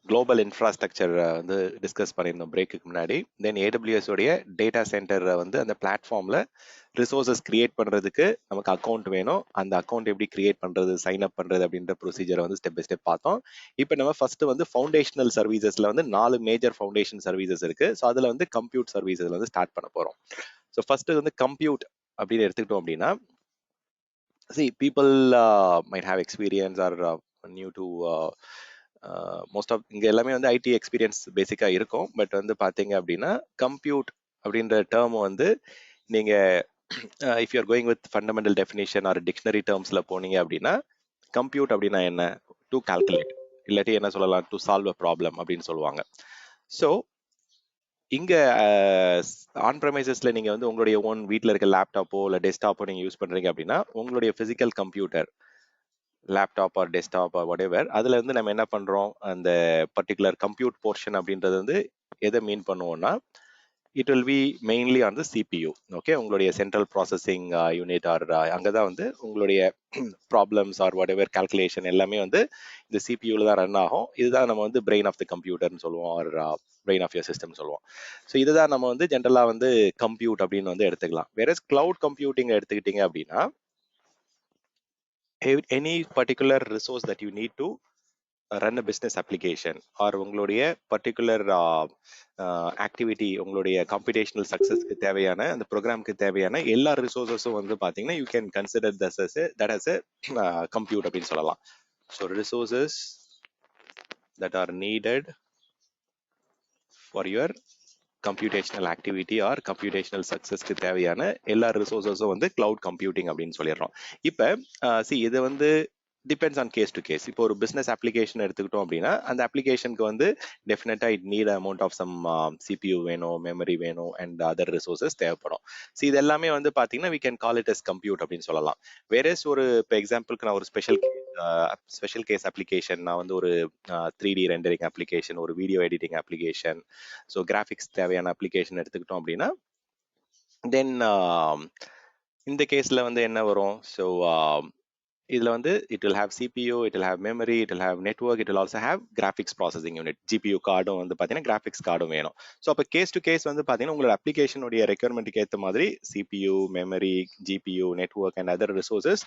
Global infrastructure வந்து discuss பண்ணியிருந்தோம் பிரேக்குக்கு முன்னாடி. தென் ஏடபிள்யூஎஸ் உடைய டேட்டா சென்டர் வந்து அந்த பிளாட்ஃபார்ம்ல ரிசோர்சஸ் கிரியேட் பண்றதுக்கு நமக்கு அக்கௌண்ட் வேணும். அந்த அக்கௌண்ட் எப்படி கிரியேட் பண்றது, சைன் அப் பண்றது அப்படின்ற ப்ரொசீஜரை வந்து ஸ்டெப் பை ஸ்டெப் பார்த்தோம். இப்போ நம்ம ஃபர்ஸ்ட் வந்து ஃபவுண்டேஷனல் சர்வீசஸ்ல வந்து 4 மேஜர் ஃபவுண்டேஷன் சர்வீசஸ் இருக்கு. ஸோ அதுல வந்து கம்ப்யூட் சர்வீசஸ்ல வந்து ஸ்டார்ட் பண்ண போறோம். ஸோ ஃபர்ஸ்ட் வந்து கம்ப்யூட் அப்படின்னு எடுத்துக்கிட்டோம் அப்படின்னா, people might have experience or new to most of இங்க எல்லாமே வந்து ஐடி எக்ஸ்பீரியன்ஸ் பேசிக்கா இருக்கும். பட் வந்து பாத்தீங்க அப்படின்னா கம்ப்யூட் அப்படின்ற டேர்ம் வந்து நீங்க if you are going with fundamental definition or dictionary டேர்ம்ஸ்ல போனீங்க அப்படின்னா, கம்ப்யூட் அப்படின்னா என்ன, டு கால்குலேட், இல்லாட்டி என்ன சொல்லலாம், டு சால்வ் அ ப்ராப்ளம் அப்படின்னு சொல்லுவாங்க. ஸோ இங்க ஆன் ப்ரெமைசஸ்ல நீங்க வந்து உங்களுடைய ஓன் வீட்டில் இருக்க லேப்டாப்போ இல்லை டெஸ்க்டாப்போ நீங்க யூஸ் பண்றீங்க அப்படின்னா, உங்களுடைய physical computer, laptop or desktop or whatever, அதுல இருந்து நம்ம என்ன பண்றோம், அந்த பர்டிகுலர் கம்ப்யூட் போர்ஷன் அப்படின்றது வந்து எதை மீன் பண்ணுவோம்னா, it will be mainly on the CPU. Okay, உங்களுடைய சென்ட்ரல் ப்ராசஸிங் யூனிட் ஆர் அங்கதான் வந்து உங்களுடைய ப்ராப்ளம்ஸ் ஆர் whatever கால்குலேஷன் எல்லாமே வந்து இந்த சிபியூல தான் ரன் ஆகும். இதுதான் நம்ம வந்து பிரெயின் ஆஃப் த கம்ப்யூட்டர்னு சொல்லுவோம், or brain of your system சொல்லுவோம். ஸோ இதுதான் நம்ம வந்து ஜென்ரலா வந்து கம்ப்யூட் அப்படின்னு வந்து எடுத்துக்கலாம். வேற கிளவுட் கம்ப்யூட்டிங் எடுத்துக்கிட்டீங்க அப்படின்னா, any particular resource that you need to run a business application or உங்களுடைய பர்டிகுலர் ஆக்டிவிட்டி, உங்களுடைய கம்ப்யூட்டேஷனல் சக்சஸ்க்கு தேவையான அந்த ப்ரோக்ராம்க்கு தேவையான எல்லா ரிசோர்ஸஸும் வந்து பார்த்தீங்கன்னா you can consider that as compute அப்படின்னு சொல்லலாம். So resources that are needed for your computational activity or computational சக்சஸ்க்கு தேவையான எல்லா ரிசோர்ஸஸும் வந்து கிளவுட் கம்ப்யூட்டிங் அப்படின்னு சொல்லிடுறோம். இப்போ இது வந்து depends on case to case. இப்போ ஒரு பிசினஸ் அப்ளிகேஷன் எடுத்துக்கிட்டோம் அப்படின்னா, அந்த அப்ளிகேஷனுக்கு வந்து டெஃபினட்டா it need amount of some CPU வேணும், மெமரி வேணும் அண்ட் அதர் ரிசோர்சஸ் தேவைப்படும். ஸோ இது எல்லாமே வந்து பாத்தீங்கன்னா we can call it as compute அப்படின்னு சொல்லலாம். வேறஸ் ஒரு இப்போ எக்ஸாம்பிளுக்கு நான் ஒரு ஸ்பெஷல் கேஸ் அப்ளிகேஷன், நான் வந்து ஒரு 3D ரெண்டரிங் அப்ளிகேஷன், ஒரு video editing application, so graphics தேவையான அப்ளிகேஷன் எடுத்துக்கிட்டோம் அப்படின்னா, தென் இந்த கேஸ்ல வந்து என்ன வரும், ஸோ இதுல வந்து it will have CPU, it will have memory, it will have network, it will also have graphics processing unit, GPU கார்டும் வந்து பாத்தீங்கன்னா கிராஃபிக்ஸ் கார்டும் வேணும். ஸோ அப்போ கேஸ் டு கேஸ் வந்து பாத்தீங்கன்னா உங்களோட அப்ளிகேஷனுடைய ரெக்யர்மெண்ட்டுக்கு ஏற்ற மாதிரி CPU, memory, GPU, network and other resources,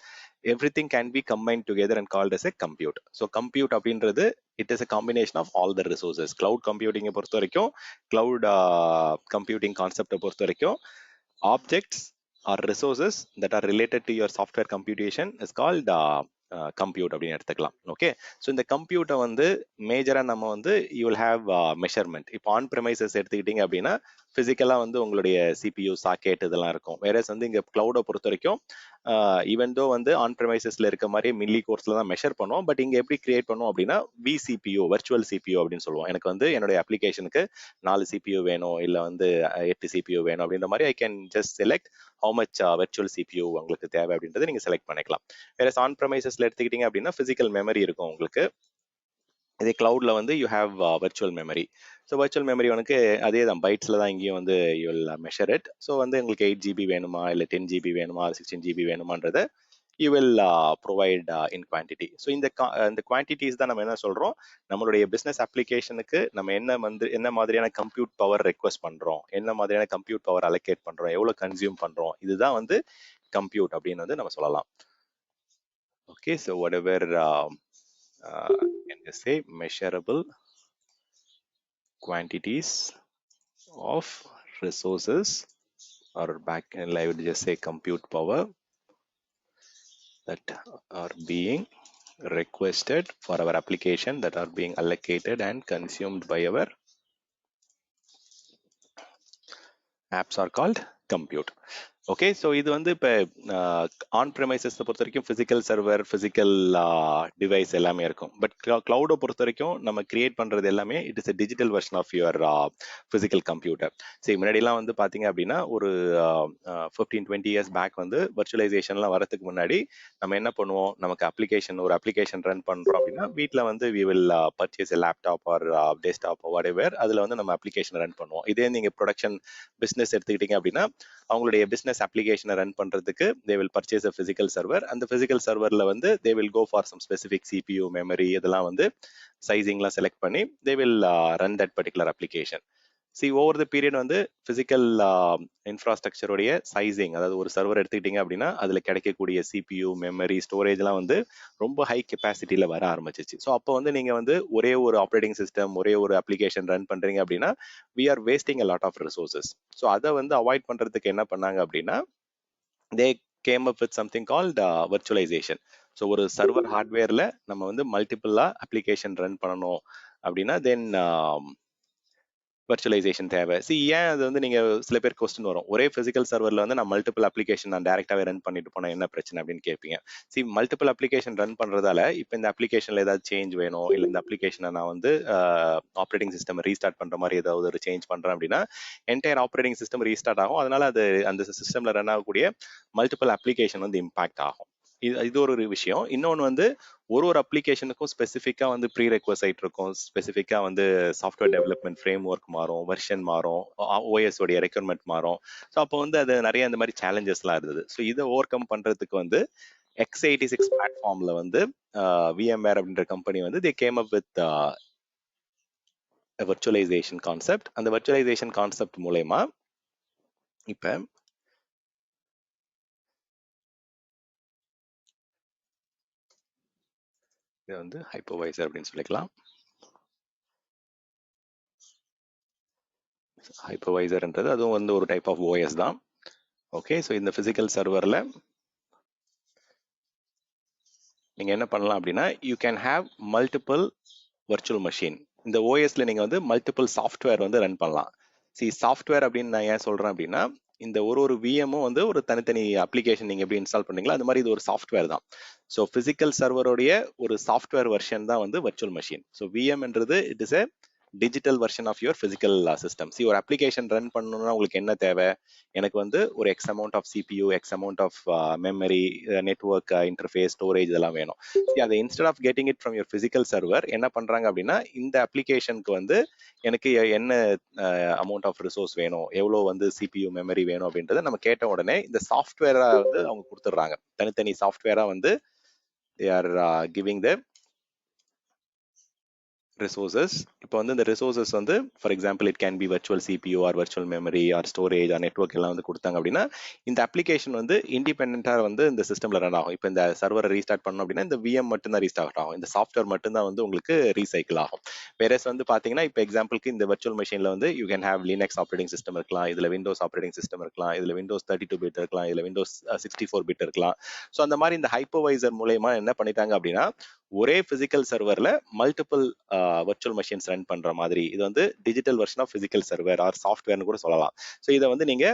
everything can be combined together and called as a compute. So compute அப்படின்றது it is a combination of all the resources. cloud computing பொறுத்த வரைக்கும், cloud computing concept பொறுத்த வரைக்கும், objects or resources that are related to your software computation is called compute அப்படின்னு எடுத்துக்கலாம். Okay, so இந்த கம்ப்யூட்டை வந்து மேஜரா நம்ம வந்து யூ வில் ஹேவ் மெஷர்மெண்ட். இப்போ ஆன் ப்ரெமைசஸ் எடுத்துக்கிட்டீங்க அப்படின்னா பிசிக்கலா வந்து உங்களுடைய சிபியூ சாக்கெட் இதெல்லாம் இருக்கும். வேற வந்து இங்க கிளவுடை பொறுத்த வரைக்கும் ஈவன் தோ வந்து ஆன் ப்ரெமைசஸ்ல இருக்க மாதிரி மில்லி கோர்ஸ்ல தான் மெஷர் பண்ணுவோம். பட் இங்க எப்படி கிரியேட் பண்ணுவோம் அப்படின்னா விசிபியூ, வர்ச்சுவல் சிபியூ அப்படின்னு சொல்லுவோம். எனக்கு வந்து என்னுடைய அப்ளிகேஷனுக்கு 4 சிபியூ வேணும், இல்ல வந்து 8 சிபியூ வேணும் அப்படின்ற மாதிரி ஐ can just select how much virtual CPU உங்களுக்கு தேவை அப்படின்றத நீங்க செலக்ட் பண்ணிக்கலாம். வேற ஆன் ப்ரெமைசஸ்ல எடுத்துக்கிட்டீங்க அப்படின்னா பிசிக்கல் மெமரி இருக்கும் உங்களுக்கு. இதே கிளவுட்ல வந்து you have virtual memory. So virtual memory உனக்கு அதே தான் பைட்ஸ்ல தான் இங்கேயும் வந்து you will measure it. So வந்து உங்களுக்கு 8 GB வேணுமா, இல்லை 10 GB வேணுமா, 16 GB வேணுமான்றத you will provide in quantity. So இந்த குவான்டிட்டிஸ் தான் நம்ம என்ன சொல்றோம், நம்மளுடைய பிசினஸ் அப்ளிகேஷனுக்கு நம்ம என்ன மாதிரியான கம்ப்யூட் பவர் ரெக்வஸ்ட் பண்றோம், என்ன மாதிரியான கம்ப்யூட் பவர் அலோகேட் பண்றோம், எவ்வளவு கன்சியூம் பண்றோம், இதுதான் வந்து கம்ப்யூட் அப்படின்னு வந்து நம்ம சொல்லலாம். Okay, so what ever can just say measurable quantities of resources, or back end I would just say compute power that are being requested for our application, that are being allocated and consumed by our apps are called compute. Okay, so இது வந்து இப்போ on ப்ரெமைசஸ் பொறுத்த வரைக்கும் physical server, physical device எல்லாமே இருக்கும். But கிளவுடை பொறுத்த வரைக்கும் நம்ம கிரியேட் பண்றது எல்லாமே it is a digital version of your physical computer. சரி, முன்னாடிலாம் வந்து பார்த்தீங்க அப்படின்னா ஒரு 15-20 இயர்ஸ் பேக் வந்து வர்ச்சுவலைசேஷன்லாம் வரதுக்கு முன்னாடி நம்ம என்ன பண்ணுவோம், நமக்கு ஒரு அப்ளிகேஷன் ரன் பண்றோம் அப்படின்னா வீட்டில் வந்து we will purchase a laptop or desktop whatever, அதில் வந்து நம்ம அப்ளிகேஷன் ரன் பண்ணுவோம். இதே நீங்கள் ப்ரொடக்ஷன் பிஸ்னஸ் எடுத்துக்கிட்டீங்க அப்படின்னா அவங்களுடைய பிஸ்னஸ் பிசினஸ் அப்ளிகேஷனை ரன் பண்றதுக்கு they will purchase a physical server. அந்த பிசிக்கல் சர்வர்ல வந்து they will go for some specific CPU memory இதெல்லாம் வந்து சைசிங்லாம் செலக்ட் பண்ணி they will run that particular application. Over the period வந்து பிசிக்கல் இன்ஃப்ராஸ்ட்ரக்சருடைய சைசிங், அதாவது ஒரு சர்வர் எடுத்துக்கிட்டீங்க அப்படின்னா அதுல கிடைக்கக்கூடிய சிபியூ மெமரி ஸ்டோரேஜ்லாம் வந்து ரொம்ப ஹை கெப்பாசிட்டியில வர ஆரம்பிச்சிச்சு. ஸோ அப்போ வந்து நீங்க வந்து ஒரே ஒரு ஆப்ரேட்டிங் சிஸ்டம் ஒரே ஒரு அப்ளிகேஷன் ரன் பண்றீங்க அப்படின்னா we are wasting a lot of resources. So அதை வந்து அவாய்ட் பண்றதுக்கு என்ன பண்ணாங்க அப்படின்னா they came up with something called virtualisation. So ஒரு சர்வர் ஹார்ட்வேர்ல நம்ம வந்து மல்டிபிளா அப்ளிகேஷன் ரன் பண்ணணும் அப்படின்னா தென் வர்ச்சுவலைசேஷன் தேவை. ஏன் அது வந்து நீங்க சில பேர் கொஸ்டின் வரும், ஒரே பிசிக்கல் சர்வர்ல வந்து நான் மல்டிபிள் அப்ளிகேஷன் நான் டைரக்டாவே ரன் பண்ணிட்டு போனா என்ன பிரச்சனை அப்படின்னு கேட்பீங்க. மல்டிபிள் அப்ளிகேஷன் ரன் பண்றதால இப்போ இந்த அப்ளிகேஷன்ல ஏதாவது சேஞ்ச் வேணும், இல்லை இந்த அப்ளிகேஷனை நான் வந்து ஆப்ரேட்டிங் சிஸ்டம் ரீஸ்டார்ட் பண்ற மாதிரி ஏதாவது ஒரு சேஞ்ச் பண்றேன் அப்படின்னா என்டையர் ஆப்ரேட்டிங் சிஸ்டம் ரீஸ்டார்ட் ஆகும். அதனால அது அந்த சிஸ்டம்ல ரன் ஆகக்கூடிய மல்டிபிள் அப்ளிகேஷன் வந்து இம்பாக்ட் ஆகும். இது ஒரு விஷயம். இன்னொன்று வந்து ஒரு அப்ளிகேஷனுக்கும் ஸ்பெசிஃபிக்கா வந்து ப்ரீ ரெக்வசைட் இருக்கும், ஸ்பெசிஃபிக்கா வந்து சாஃப்ட்வேர் டெவலப்மெண்ட் ஃப்ரேம் ஒர்க் மாறும், வெர்ஷன் மாறும், ஓஎஸ் உடைய ரெக்யர்மெண்ட் மாறும். ஸோ அப்போ வந்து அது நிறைய இந்த மாதிரி சேலஞ்சஸ்லாம் இருந்தது. ஸோ இதை ஓவர் கம் பண்றதுக்கு வந்து x86 பிளாட்ஃபார்ம்ல வந்து VMware அப்படின்ற கம்பெனி வந்து தே came up with virtualisation concept. அந்த வர்ச்சுவலைசேஷன் கான்செப்ட் மூலயமா இப்ப இது வந்து ஹைப்பர்வைசர் அப்படின்னு சொல்லிக்கலாம். ஹைப்பர்வைசர்ன்றது அதுவும் வந்து ஒரு டைப் ஆஃப் ஓஎஸ் தான். ஓகே, ஸோ இந்த பிசிக்கல் சர்வர்ல நீங்க என்ன பண்ணலாம் அப்படின்னா you can have multiple virtual machine. இந்த ஓஎஸ்ல நீங்க வந்து மல்டிபிள் சாஃப்ட்வேர் வந்து ரன் பண்ணலாம். சாஃப்ட்வேர் அப்படின்னு நான் ஏன் சொல்றேன் அப்படின்னா இந்த ஒரு விஎம்மும் வந்து ஒரு தனித்தனி அப்ளிகேஷன் நீங்க எப்படி இன்ஸ்டால் பண்ணீங்களோ அந்த மாதிரி இது ஒரு சாஃப்ட்வேர் தான். ஸோ பிசிக்கல் சர்வருடைய ஒரு சாஃப்ட்வேர் வெர்ஷன் தான் வந்து வர்ச்சுவல் மெஷின். ஸோ விஎம்ன்றது it is a digital version of your physical system. ஒரு அப்ளிகேஷன் ரன் பண்ணணும்னா உங்களுக்கு என்ன தேவை, எனக்கு வந்து ஒரு X amount of CPU, X amount of memory, network interface, storage இதெல்லாம் வேணும். அதை instead of getting it from your physical server என்ன பண்றாங்க அப்படின்னா இந்த அப்ளிகேஷனுக்கு வந்து எனக்கு என்ன அமௌண்ட் ஆஃப் ரிசோர்ஸ் வேணும், எவ்வளோ வந்து சிபியூ மெமரி வேணும் அப்படின்றத நம்ம கேட்ட உடனே இந்த சாஃப்ட்வேரா வந்து அவங்க கொடுத்துட்றாங்க. தனித்தனி சாஃப்ட்வேரா வந்து they are giving the resources. இப்போ வந்து இந்த ரிசோர்சஸ் வந்து for example it can be virtual CPU or virtual memory or storage or network எல்லாம் வந்து கொடுத்தாங்க அப்படின்னா இந்த அப்ளிகேஷன் வந்து இண்டிபெண்டா வந்து இந்த சிஸ்டம்ல ரன் ஆகும். இப்போ இந்த சர்வரை ரீஸ்டார்ட் பண்ணோம் அப்படின்னா இந்த விஎம் மட்டும் தான் ரீஸ்டார்ட் ஆகும், இந்த சாஃப்ட்வேர் மட்டும் தான் வந்து உங்களுக்கு ரீசைக்கிள் ஆகும். வேறஸ் வந்து பாத்தீங்கன்னா இப்போ எக்ஸாம்பிளுக்கு இந்த வர்ச்சுவல் மெஷின்ல வந்து you can have Linux operating system இருக்கலாம், இதுல விண்டோஸ் ஆப்ரேட்டிங் சிஸ்டம் இருக்கலாம், இதுல விண்டோஸ் 32 பிட் இருக்கலாம், இதுல விண்டோஸ் 64 பிட் இருக்கலாம். ஸோ அந்த மாதிரி இந்த ஹைப்பர்வைசர் மூலயமா என்ன பண்ணிட்டாங்க அப்படின்னா ஒரே பிசிக்கல் சர்வர்ல மல்டிபிள் வர்ச்சுவல் மெஷின்ஸ் ரன் பண்ற மாதிரி இது வந்து digital version of physical server or சாஃப்ட்வேர்னு கூட சொல்லலாம். ஸோ இதை வந்து நீங்க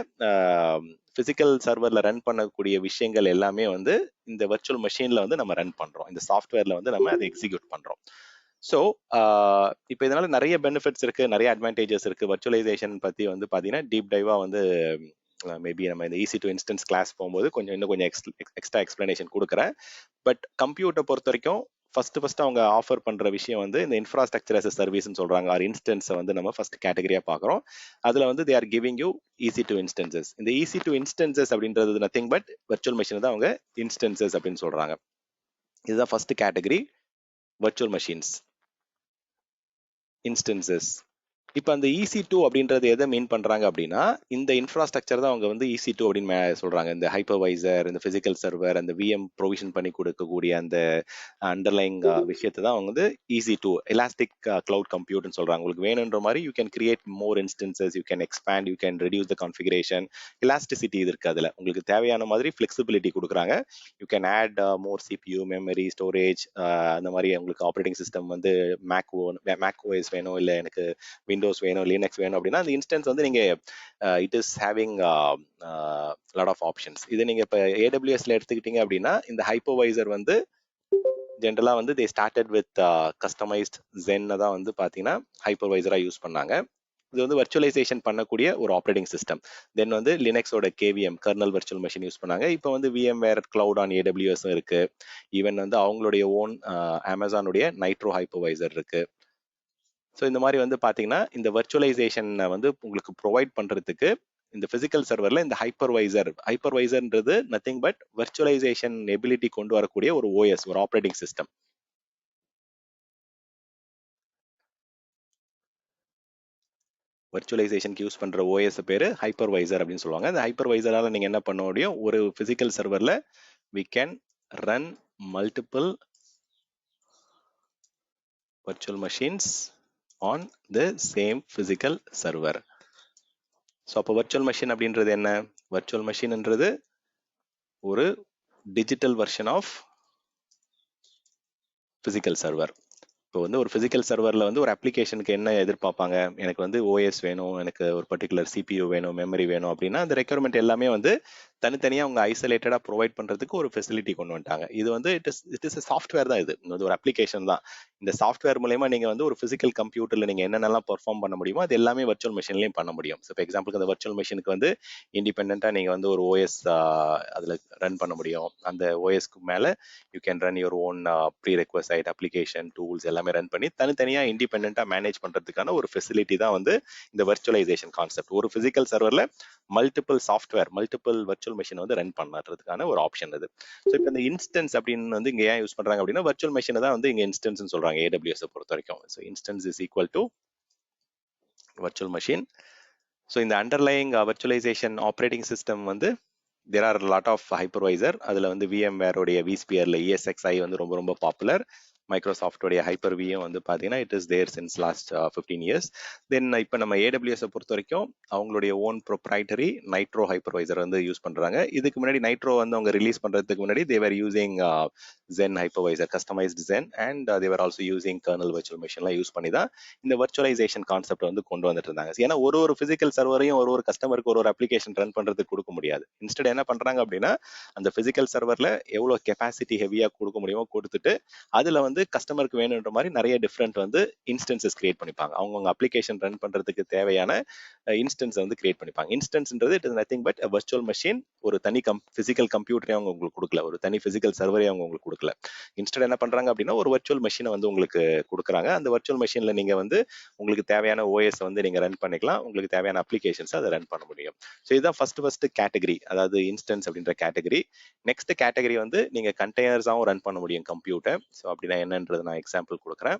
பிசிக்கல் சர்வர்ல ரன் பண்ணக்கூடிய விஷயங்கள் எல்லாமே வந்து இந்த வர்ச்சுவல் மெஷின்ல வந்து நம்ம ரன் பண்றோம், இந்த சாஃப்ட்வேர்ல வந்து நம்ம அதை எக்ஸிக்யூட் பண்றோம். ஸோ இப்போ இதனால நிறைய பெனிஃபிட்ஸ் இருக்கு, நிறைய அட்வான்டேஜஸ் இருக்கு. வர்ச்சுவலைசேஷன் பத்தி வந்து பாத்தீங்கன்னா டீப் டைவா வந்து மேபி நம்ம இந்த ஈஸி டு இன்ஸ்டன்ஸ் கிளாஸ் போகும்போது இன்னும் கொஞ்சம் எக்ஸ்ட்ரா எக்ஸ்பிளனேஷன் கொடுக்குறேன். பட் கம்ப்யூட்டர் பொறுத்த வரைக்கும் ஃபர்ஸ்ட் அவங்க ஆஃபர் பண்ற விஷயம் வந்து இந்த இன்ஃப்ராஸ்ட்ரக்சர் அஸ் எ சர்வீஸ்னு சொல்றாங்க. ஆர் இன்ஸ்டன்ஸை வந்து நம்ம ஃபர்ஸ்ட் கேட்டகரியா பாக்குறோம். அதுல வந்து they are giving you easy to instances. இந்த ஈஸி டு இன்ஸ்டன்சஸ் அப்படின்றது நத்திங் பட் வர்ச்சுவல் மெஷின் தான் அவங்க இன்ஸ்டன்சஸ் அப்படின்னு சொல்றாங்க. இதுதான் first category, virtual machines instances. இப்போ அந்த EC2 அப்படின்றது எதை மீன் பண்றாங்க அப்படின்னா இந்த இன்ஃப்ராஸ்ட்ரக்சர் தான் அவங்க வந்து EC2 அப்படின்னு சொல்றாங்க. இந்த ஹைப்பர்வைசர், இந்த பிசிக்கல் சர்வர், அந்த VM ப்ரொவிஷன் பண்ணி கொடுக்கக்கூடிய அந்த அண்டர்லைங் விஷயத்தை தான் அவங்க வந்து EC2 எலாஸ்டிக் கிளவுட் கம்ப்யூட்னு சொல்றாங்க. உங்களுக்கு வேணுன்ற மாதிரி you can create more instances, you can expand, you can reduce the configuration, elasticity இருக்கு. அதுல உங்களுக்கு தேவையான மாதிரி ஃபிளெக்சிபிலிட்டி கொடுக்குறாங்க. You can add more CPU, memory, storage, அந்த மாதிரி உங்களுக்கு ஆப்ரேட்டிங் சிஸ்டம் வந்து மேக் OS வேணும், இல்லை எனக்கு விண்டோஸ் வேணும், லினக்ஸ் வேணும் அப்படின்னா அந்த இன்ஸ்டன்ஸ் வந்து நீங்க it is having lot of options. இது நீங்க இப்போ AWSல எடுத்துக்கிட்டீங்க அப்படின்னா இந்த ஹைப்பர்வைசர் வந்து ஜென்ரலா வந்து they started with customised Zen தான் வந்து பாத்தீங்கன்னா ஹைப்பர்வைசரா யூஸ் பண்ணாங்க. இது வந்து வர்ச்சுவலைசேஷன் பண்ணக்கூடிய ஒரு ஆப்ரேட்டிங் சிஸ்டம். தென் வந்து லினக்ஸோட KVM kernel virtual machine use பண்ணாங்க. இப்போ வந்து VMware கிளவுட் ஆன் AWS இருக்கு. ஈவன் வந்து அவங்களுடைய ஓன் அமேசானுடைய நைட்ரோ ஹைப்பர்வைசர் இருக்கு. ஸோ இந்த மாதிரி வந்து பார்த்தீங்கன்னா இந்த வர்ச்சுவலைசேஷனை வந்து உங்களுக்கு ப்ரொவைட் பண்ணுறதுக்கு இந்த பிசிக்கல் சர்வர்ல இந்த ஹைப்பர்வைசர்ன்றது நத்திங் பட் வர்ச்சுவலைசேஷன் எபிலிட்டி கொண்டு வரக்கூடிய ஒரு ஓஎஸ், ஒரு ஆப்ரேட்டிங் சிஸ்டம். வர்ச்சுவலைசேஷனுக்கு யூஸ் பண்ற ஓஎஸ் பேரு ஹைப்பர்வைசர் அப்படின்னு சொல்லுவாங்க. இந்த ஹைப்பர்வைசரால நீங்க என்ன பண்ண முடியும், ஒரு physical சர்வர்ல we can run multiple virtual machines on the same physical server. So அப்போ வர்ச்சுவல் மெஷின் அப்படின்றது என்ன? வர்ச்சுவல் மெஷின்ன்றது ஒரு digital version of physical server. இப்போ வந்து ஒரு பிசிக்கல் சர்வரில் வந்து ஒரு அப்ளிகேஷனுக்கு என்ன எதிர்பார்ப்பாங்க, எனக்கு வந்து ஓஎஸ் வேணும், எனக்கு ஒரு பர்டிகுலர் சிபியூ வேணும், மெமரி வேணும் அப்படின்னா அந்த ரெக்யர்மெண்ட் எல்லாமே வந்து தனித்தனியாக அவங்க ஐசோலேட்டடாக ப்ரொவைட் பண்ணுறதுக்கு ஒரு ஃபெசிலிட்டி கொண்டு வந்துட்டாங்க. இது வந்து இட் இஸ் சாஃப்ட்வேர் தான், இது வந்து ஒரு அப்ளிகேஷன் தான். இந்த சாஃப்ட்வேர் மூலயமா நீங்கள் வந்து ஒரு ஃபிசிக்கல் கம்ப்யூட்டரில் நீங்கள் என்னென்னலாம் பெர்ஃபார்ம் பண்ண முடியுமோ அது எல்லாமே வர்ச்சுவல் மெஷின்லையும் பண்ண முடியும். ஸோ இப்போ எக்ஸாம்பிளுக்கு அந்த வர்ச்சுவல் மெஷினுக்கு வந்து இண்டிபெண்ட்டாக நீங்கள் வந்து ஒரு ஓஎஸ் அதில் ரன் பண்ண முடியும். அந்த ஓஎஸ்க்கு மேலே you can run your own prerequisite application tools எல்லாமே ரன் பண்ணி தனித்தனியாக இண்டிபெண்ட்டாக மேனேஜ் பண்ணுறதுக்கான ஒரு ஃபெசிலிட்டி தான் வந்து இந்த வர்ச்சுவலைசேஷன் கான்செப்ட். ஒரு ஃபிசிக்கல் சர்வரில் multiple software, multiple virtual machine வந்து ரன் பண்ணுறதுக்கான ஒரு ஆப்ஷன் இது. ஸோ இப்போ இந்த இன்ஸ்டன்ஸ் அப்படின்னு வந்து இங்கே ஏன் யூஸ் பண்ணுறாங்க அப்படின்னா வர்ச்சுவல் மெஷினை தான் வந்து இங்கே இன்ஸ்டன்ஸ்னு சொல்கிறாங்க AWS பொறுத்த வரைக்கும். So instance is equal to virtual machine. So இந்த அண்டர்லைங் வர்ச்சுவலைசேஷன் ஆப்ரேட்டிங் சிஸ்டம் வந்து there are a lot of hypervisor. அதில் வந்து VMware உடைய vSphereல ESXi வந்து ரொம்ப ரொம்ப பாப்புலர். மைக்ரோசாஃப்ட் உடைய ஹைப்பர் வியும் வந்து பார்த்தீங்கன்னா it is there since last 15 years. Then இப்போ நம்ம AWS பொறுத்த வரைக்கும் அவங்களுடைய ஓன் ப்ரொப்ரைட்டரி நைட்ரோ ஹைப்பர்வைசர் வந்து யூஸ் பண்ணுறாங்க. இதுக்கு முன்னாடி நைட்ரோ வந்து அவங்க ரிலீஸ் பண்ணுறதுக்கு முன்னாடி they were using Zen hypervisor, customized Zen, and they were also using kernel virtual மெஷின்லாம் யூஸ் பண்ணி தான் இந்த வர்ச்சுவலைசேஷன் கான்செப்ட் வந்து கொண்டு வந்துட்டு இருந்தாங்க. ஏன்னா ஒரு பிசிக்கல் சர்வரையும் ஒரு கஸ்டமருக்கு ஒரு அப்ளிகேஷன் ரன் பண்ணுறதுக்கு கொடுக்க முடியாது. இன்ஸ்டெட் என்ன பண்ணுறாங்க அப்படின்னா அந்த பிசிக்கல் சர்வரில் எவ்வளோ கெப்பாசிட்டி ஹெவியாக கொடுக்க முடியுமோ கொடுத்துட்டு அதில் வந்து கஸ்டமருக்கு வேணுன்ற மாதிரி நிறைய டிஃப்ரெண்ட் வந்து இன்ஸ்டன்சஸ் கிரியேட் பண்ணிப்பாங்க. அவங்கவுங்க அப்ளிகேஷன் ரன் பண்ணுறதுக்கு தேவையான இன்ஸ்டன்ஸ் வந்து கிரியேட் பண்ணிப்பாங்க. இன்ஸ்டன்ஸ்ன்றது it is nothing but virtual machine. ஒரு தனி பிசிக்கல் கம்ப்யூட்டரே அவங்க உங்களுக்கு கொடுக்கல, ஒரு தனி பிசிக்கல் சர்வரே அவங்க உங்களுக்கு கொடுக்கல. இன்ஸ்டெட் என்ன பண்றாங்க அப்படின்னா ஒரு வர்ச்சுவல் மெஷினை வந்து உங்களுக்கு கொடுக்குறாங்க. அந்த வர்ச்சுவல் மெஷின்ல நீங்க வந்து உங்களுக்கு தேவையான ஓஎஸ் வந்து நீங்க ரன் பண்ணிக்கலாம், உங்களுக்கு தேவையான அப்ளிகேஷன்ஸ் அதை ரன் பண்ண முடியும். ஸோ இதுதான் ஃபர்ஸ்ட் கேட்டகரி, அதாவது இன்ஸ்டன்ஸ் அப்படின்ற கேட்டகரி. நெக்ஸ்ட் கேட்டகரி வந்து நீங்க கண்டெய்னர்ஸாகவும் ரன் பண்ண முடியும் கம்ப்யூட்டர். ஸோ அப்படின்னா என்னன்றது நான் எக்ஸாம்பிள் கொடுக்குறேன்.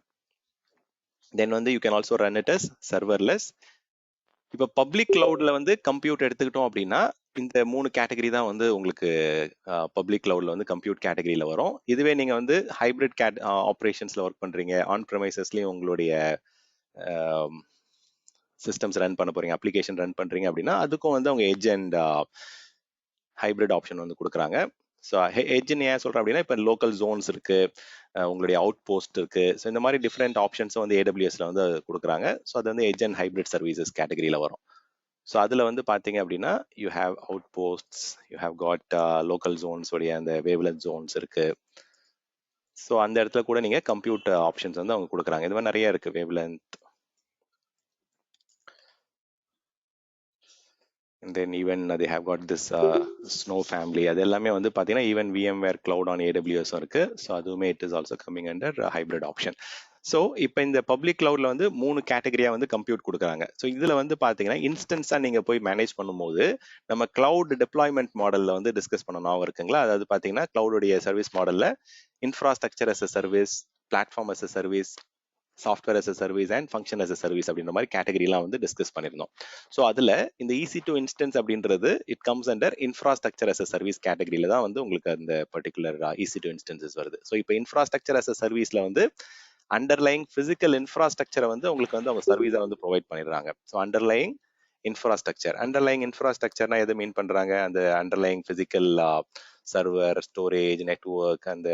தென் வந்து you can also run it as serverless. இப்போ பப்ளிக் கிளவுட்ல வந்து கம்ப்யூட் எடுத்துக்கிட்டோம் அப்படின்னா இந்த 3 கேட்டகரி தான் வந்து உங்களுக்கு பப்ளிக் கிளவுட்ல வந்து கம்ப்யூட் கேட்டகரியில வரும். இதுவே நீங்க வந்து ஹைபிரிட் ஆப்ரேஷன்ஸ்ல ஒர்க் பண்றீங்க, ஆன் ப்ரெமைசஸ்லயும் உங்களுடைய சிஸ்டம்ஸ் ரன் பண்ண போறீங்க, அப்ளிகேஷன் ரன் பண்றீங்க அப்படின்னா அதுக்கும் வந்து அவங்க எட்ஜ் அண்ட் ஹைபிரிட் ஆப்ஷன் வந்து கொடுக்குறாங்க. ஸோ எட்ஜ்னு ஏன் சொல்றேன் அப்படின்னா இப்போ லோக்கல் ஜோன்ஸ் இருக்கு, உங்களுடைய அவுட் போஸ்ட் இருக்கு. ஸோ இந்த மாதிரி டிஃப்ரெண்ட் ஆப்ஷன்ஸும் வந்து AWSல வந்து கொடுக்குறாங்க. ஸோ அது வந்து எட்ஜ் அண்ட் ஹைபிரிட் சர்வீசஸ் கேட்டகரியில வரும். ஸோ அதில் வந்து பார்த்தீங்க அப்படின்னா you have out posts, you have God local Jones உடைய அந்த வேவ்லென்த் ஜோன்ஸ் இருக்கு. ஸோ அந்த இடத்துல கூட நீங்கள் கம்ப்யூட் ஆப்ஷன்ஸ் வந்து அவங்க கொடுக்குறாங்க. இது மாதிரி நிறைய இருக்கு, wavelength. And then even they have got this Snow family. அது எல்லாமே வந்து பார்த்தீங்கன்னா even VMware Cloud on AWS இருக்கு. ஸோ அதுவுமே it is also coming under hybrid option. So இப்போ இந்த பப்ளிக் கிளவுட்ல வந்து 3 கேட்டகரியா வந்து கம்ப்யூட் கொடுக்குறாங்க. ஸோ இதுல வந்து பார்த்தீங்கன்னா இன்ஸ்டன்ஸா நீங்க போய் மேனேஜ் பண்ணும்போது நம்ம கிளவுட் டிப்ளாய்மெண்ட் மாடல்ல வந்து டிஸ்கஸ் பண்ணணும் இருக்குங்களா. அதாவது பார்த்தீங்கன்னா கிளவுடைய சர்வீஸ் மாடல்ல infrastructure as a service, platform as a service, software as a service and function as a service அப்படின்ற மாதிரி கேட்டகரிலாம் வந்து டிஸ்கஸ் பண்ணியிருந்தோம். ஸோ அதில் இந்த EC2 இன்ஸ்டன்ஸ் அப்படின்றது it comes under infrastructure as a service கேட்டகரியில தான் வந்து உங்களுக்கு அந்த பர்டிகுலர் EC2 இன்ஸ்டன்சஸ் வருது. ஸோ இப்போ இன்ஃப்ராஸ்ட்ரக்சர் as a சர்வீஸ்ல வந்து அண்டர்லைங் பிசிக்கல் இன்ஃப்ராஸ்ட்ரக்சரை வந்து உங்களுக்கு வந்து அவங்க சர்வீஸை வந்து ப்ரொவைட் பண்ணிடுறாங்க. ஸோ அண்டர்லைங் இன்ஃப்ராஸ்ட்ரக்சர்னா எதை மீன் பண்றாங்க, அந்த underlying physical server, storage, network, அந்த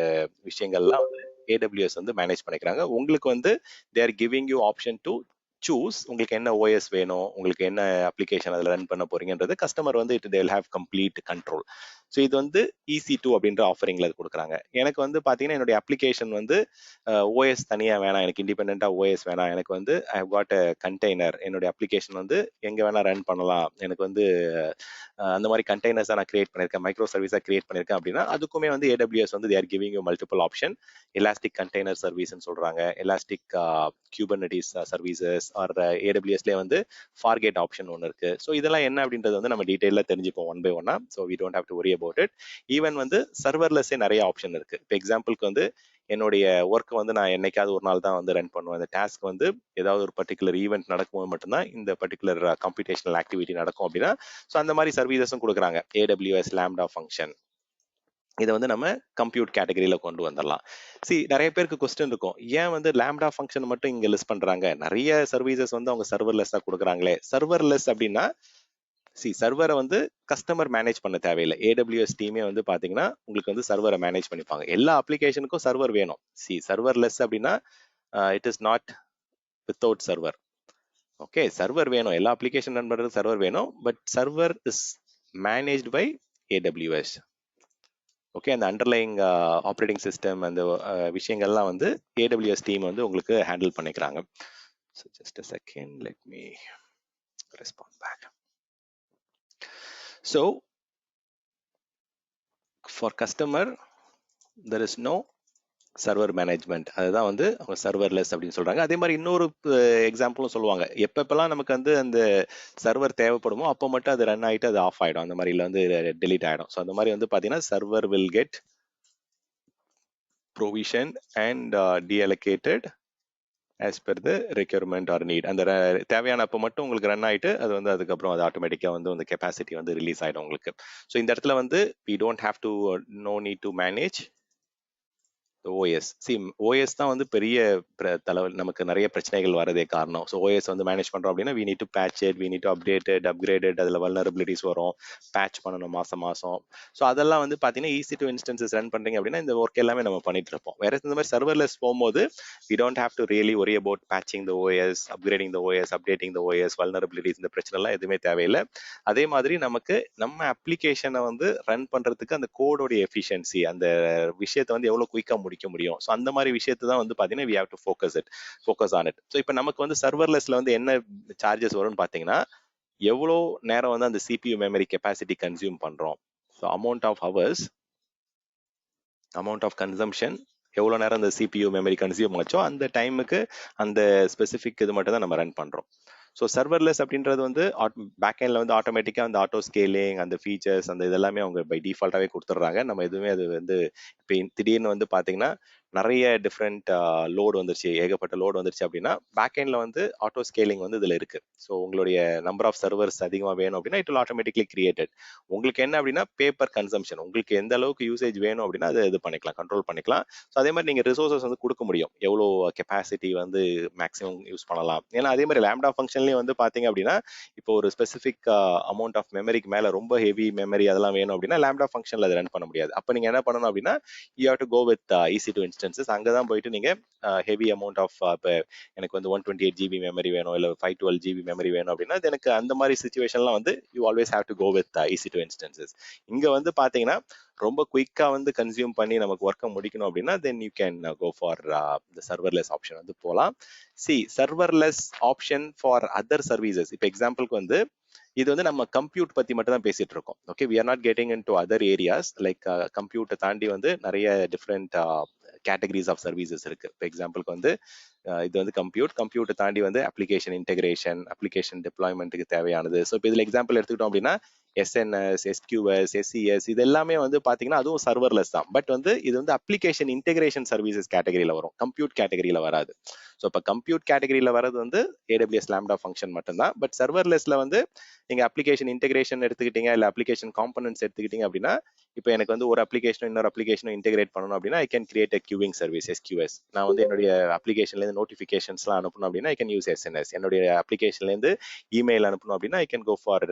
விஷயங்கள்லாம் வந்து AWS வந்து மேனேஜ் பண்ணிக்கிறாங்க. உங்களுக்கு வந்து they are giving you option to choose உங்களுக்கு என்ன OS வேணும், உங்களுக்கு என்ன அப்ளிகேஷன் அதில் ரன் பண்ண போறீங்கன்றது கஸ்டமர் வந்து they will have complete control. So இது வந்து EC2 அப்படின்ற ஆஃபரிங்ல அது கொடுக்குறாங்க. எனக்கு வந்து பார்த்தீங்கன்னா என்னுடைய அப்ளிகேஷன் வந்து OS தனியாக வேணாம், எனக்கு இண்டிபெண்டாக OS வேணாம், எனக்கு வந்து I have got a container, என்னுடைய அப்ளிகேஷன் வந்து எங்கே வேணால் ரன் பண்ணலாம், எனக்கு வந்து அந்த மாதிரி கண்டெய்னர்ஸாக நான் கிரியேட் பண்ணியிருக்கேன், மைக்ரோ சர்வீஸாக கிரியேட் பண்ணியிருக்கேன் அப்படின்னா அதுக்குமே வந்து AWS வந்து they are giving you multiple option. Elastic container சர்வீஸ்ன்னு சொல்கிறாங்க, எலாஸ்டிக் குபர்னெட்டிஸ் சர்வீசஸ் ஆர் AWSலேயே வந்து ஃபார்கேட் ஆப்ஷன் ஒன்று இருக்கு. ஸோ இதெல்லாம் என்ன அப்படின்றது வந்து நம்ம டீட்டெயிலாக தெரிஞ்சுப்போம் ஒன் பை ஒன்னா. So we don't have to worry about it. Even வந்து சர்வர்லெஸ்ஸே நிறைய ஆப்ஷன் இருக்கு. இப்போ எக்ஸாம்பிளுக்கு வந்து என்னுடைய ஒர்க் வந்து நான் என்னைக்காவது ஒரு நாள் தான் வந்து ரன் பண்ணுவேன். அந்த டாஸ்க் வந்து ஏதாவது ஒரு பர்டிகுலர் ஈவெண்ட் நடக்கும்போது மட்டும்தான் இந்த பர்டிகுலர் கம்ப்யூட்டேஷனல் ஆக்டிவிட்டி நடக்கும் அப்படின்னா ஸோ அந்த மாதிரி சர்வீசஸும் கொடுக்குறாங்க. AWS லாம்டா ஃபங்க்ஷன், இதை வந்து நம்ம கம்ப்யூட் கேட்டகரியில கொண்டு வந்துடலாம். நிறைய பேருக்கு கொஸ்டின் இருக்கும், ஏன் வந்து லாம்டா ஃபங்க்ஷன் மட்டும் இங்க லிஸ்ட் பண்றாங்க, நிறைய சர்வீசஸ் வந்து அவங்க சர்வர்லெஸ்ஸா கொடுக்குறாங்களே. சர்வர்லெஸ் அப்படின்னா சர்வரை வந்து கஸ்டமர் மேனேஜ் பண்ண தேவையில்லை. AWS டீமே வந்து பாத்தீங்கன்னா உங்களுக்கு வந்து சர்வரை மேனேஜ் பண்ணிப்பாங்க. எல்லா அப்ளிகேஷனுக்கும் சர்வர் வேணும். சர்வர்லெஸ் அப்படின்னா it is not without server. Okay, server வேணும், எல்லா அப்ளிகேஷன் ரன் பண்றதுக்கு சர்வர் வேணும், but server is managed by AWS. Okay, அந்த அண்டர்லைங் ஆப்ரேட்டிங் சிஸ்டம் அந்த விஷயங்கள்லாம் வந்து AWS டீம் வந்து உங்களுக்கு ஹேண்டில் பண்ணிக்கிறாங்க. So just a second, let me respond back. So for customer there is no server management, அதுதான் வந்து அவங்க சர்வர்லெஸ் அப்படின்னு சொல்றாங்க. அதே மாதிரி இன்னொரு எக்ஸாம்பிளும் சொல்லுவாங்க, எப்பப்பெல்லாம் நமக்கு வந்து அந்த சர்வர் தேவைப்படுமோ அப்போ மட்டும் அது ரன் ஆகிட்டு அது ஆஃப் ஆகிடும், அந்த மாதிரி வந்து டெலீட் ஆகிடும். ஸோ அந்த மாதிரி வந்து பார்த்தீங்கன்னா server will get provisioned and deallocated as per the requirement or need. அந்த தேவையான அப்போ மட்டும் உங்களுக்கு ரன் ஆகிட்டு அது வந்து அதுக்கப்புறம் அது ஆட்டோமேட்டிக்காக வந்து அந்த கெப்பாசிட்டி வந்து ரிலீஸ் ஆகிடும் உங்களுக்கு. ஸோ இந்த இடத்துல வந்து we don't have to no need to manage OS. OS தான் வந்து பெரிய தலைவலி, நமக்கு நிறைய பிரச்சனைகள் வரதே காரணம். ஸோ OS வந்து மேனேஜ் பண்ணுறோம் அப்படின்னா we need to patch it, we need to update it, upgrade it, அதில் vulnerabilities வரும், பேட்ச் பண்ணணும் மாதம். ஸோ அதெல்லாம் வந்து பார்த்தீங்கன்னா EC2 இன்ஸ்டன்சஸ் ரன் பண்ணுறீங்க அப்படின்னா இந்த ஒர்க் எல்லாமே நம்ம பண்ணிட்டு இருப்போம். வேற இந்த மாதிரி சர்வர்லெஸ் போகும்போது we don't have to really worry about patching the OS, upgrading the OS, updating the OS, vulnerabilities, இந்த பிரச்சனைலாம் எதுவுமே தேவையில்லை. அதே மாதிரி நமக்கு நம்ம அப்ளிகேஷனை வந்து ரன் பண்ணுறதுக்கு அந்த கோடோடைய எஃபிஷியன்சி, அந்த விஷயத்தை வந்து எவ்வளோ குயிக்காக முடிக்க முடியும். ஸோ அந்த மாதிரி விஷயத்தை தான் வந்து பார்த்தீங்கன்னா we have to focus on it. So இப்போ நமக்கு வந்து சர்வர்லெஸ்ல வந்து என்ன சார்ஜஸ் வரும்னு பார்த்தீங்கன்னா எவ்வளோ நேரம் வந்து அந்த CPU மெமரி கெப்பாசிட்டி கன்சியூம் பண்றோம். ஸோ அமௌண்ட் ஆஃப் கன்சம்ஷன், எவ்வளோ நேரம் அந்த CPU மெமரி கன்சியூம் ஆச்சோ அந்த டைமுக்கு அந்த ஸ்பெசிஃபிக் இது மட்டும் தான் நம்ம ரன் பண்றோம். ஸோ சர்வர்லெஸ் அப்படின்றது வந்து பேக்எண்ட்ல வந்து ஆட்டோமேட்டிக்காக அந்த ஆட்டோ ஸ்கேலிங், அந்த ஃபீச்சர்ஸ், அந்த இதெல்லாமே அவங்க பை டிஃபால்ட்டாகவே கொடுத்துட்றாங்க. நம்ம எதுவுமே அது வந்து இப்போ திடீர்னு வந்து பார்த்தீங்கன்னா நிறைய டிஃப்ரெண்ட் லோடு வந்துருச்சு, ஏகப்பட்ட லோடு வந்துருச்சு அப்படின்னா பேக்எண்ட்ல வந்து ஆட்டோ ஸ்கேலிங் வந்து இதில் இருக்கு. ஸோ உங்களுடைய நம்பர் ஆஃப் சர்வர்ஸ் அதிகமாக வேணும் அப்படின்னா இட் வில் ஆட்டோமேட்டிக்லி கிரியேட்டட். உங்களுக்கு என்ன அப்படின்னா பேப்பர் கன்சம்ஷன், உங்களுக்கு எந்த அளவுக்கு யூசேஜ் வேணும் அப்படின்னா அதை இது பண்ணிக்கலாம், கண்ட்ரோல் பண்ணிக்கலாம். ஸோ அதே மாதிரி நீங்கள் ரிசோர்ஸஸ் வந்து கொடுக்க முடியும், எவ்வளோ கெப்பாசிட்டி வந்து மேக்ஸிமம் யூஸ் பண்ணலாம். ஏன்னா அதே மாதிரி லாம்டா ஃபங்க்ஷன்லேயும் வந்து பார்த்தீங்க அப்படின்னா இப்போ ஒரு ஸ்பெசிஃபிக் அமௌண்ட் ஆஃப் மெமரிக்கு மேலே ரொம்ப ஹெவி மெமரி அதெல்லாம் வேணும் அப்படின்னா லாம்டா ஃபங்க்ஷனில் அதை ரன் பண்ண முடியாது. அப்போ நீங்கள் என்ன பண்ணணும் அப்படின்னா you have to go with EC2 instances. அங்கே தான் போயிட்டு நீங்கள் ஹெவி அமௌண்ட் ஆஃப் இப்போ எனக்கு வந்து 128 GB மெமரி வேணும், இல்லை 512 GB மெமரி வேணும் அப்படின்னா எனக்கு அந்த மாதிரி சுச்சுவேஷன்லாம் வந்து you always have to go with EC2 instances. இங்கே வந்து பார்த்தீங்கன்னா ரொம்ப குயிக்காக வந்து கன்சியூம் பண்ணி நமக்கு ஒர்க்கை முடிக்கணும் அப்படின்னா then you can go for the serverless option வந்து போகலாம். Serverless option for other services. இப்போ எக்ஸாம்பிளுக்கு வந்து இது வந்து நம்ம கம்ப்யூட் பத்தி மட்டும் தான் பேசிட்டு இருக்கோம். Okay, we are not getting into other areas like கம்ப்யூட்டை தாண்டி வந்து நிறைய டிஃப்ரெண்ட் கேட்டகரிஸ் ஆஃப் சர்வீசஸ் இருக்கு. இப்போ எக்ஸாம்பிளுக்கு வந்து இது வந்து கம்ப்யூட்டை தாண்டி வந்து அப்ளிகேஷன் இன்டெகிரேஷன், அப்ளிகேஷன் டிப்ளாய்மெண்ட்டுக்கு தேவையானது. ஸோ இப்போ இதில் எக்ஸாம்பிள் எடுத்துக்கிட்டோம் அப்படின்னா SNS, SQS, SES இது எல்லாமே வந்து பாத்தீங்கன்னா அதுவும் சர்வர்லெஸ் தான். பட் வந்து இது வந்து அப்ளிகேஷன் இன்டெகிரேஷன் சர்வீசஸ் கேட்டகரியில வரும், கம்ப்யூட் கேட்டகரியில வராது. ஸோ இப்போ கம்ப்யூட் கேட்டகரியில வரது வந்து AWS லாம்டா ஃபங்க்ஷன் மட்டும்தான். பட் சர்வர்லெஸ்ல வந்து நீங்க அப்ளிகேஷன் இன்டெகிரேஷன் எடுத்துக்கிட்டீங்க, இல்லை அப்ளிகேஷன் காம்பனன்ட்ஸ் எடுத்துக்கிட்டீங்க அப்படின்னா இப்போ எனக்கு வந்து ஒரு அப்ளிகேஷன் இன்னொரு அப்ளிகேஷனும் இன்டெகிரேட் பண்ணணும் அப்படின்னா I can create a queuing service SQS. நான் வந்து என்னுடைய அப்ளிகேஷன்லேருந்து நோட்டிஃபிகேஷன்ஸ்லாம் அனுப்பணும் அப்படின்னா ஐ கேன் யூஸ் SNS. என்னுடைய அப்ளிகேஷன்லேருந்து இமெயில் அனுப்பணும் அப்படின்னா I can go for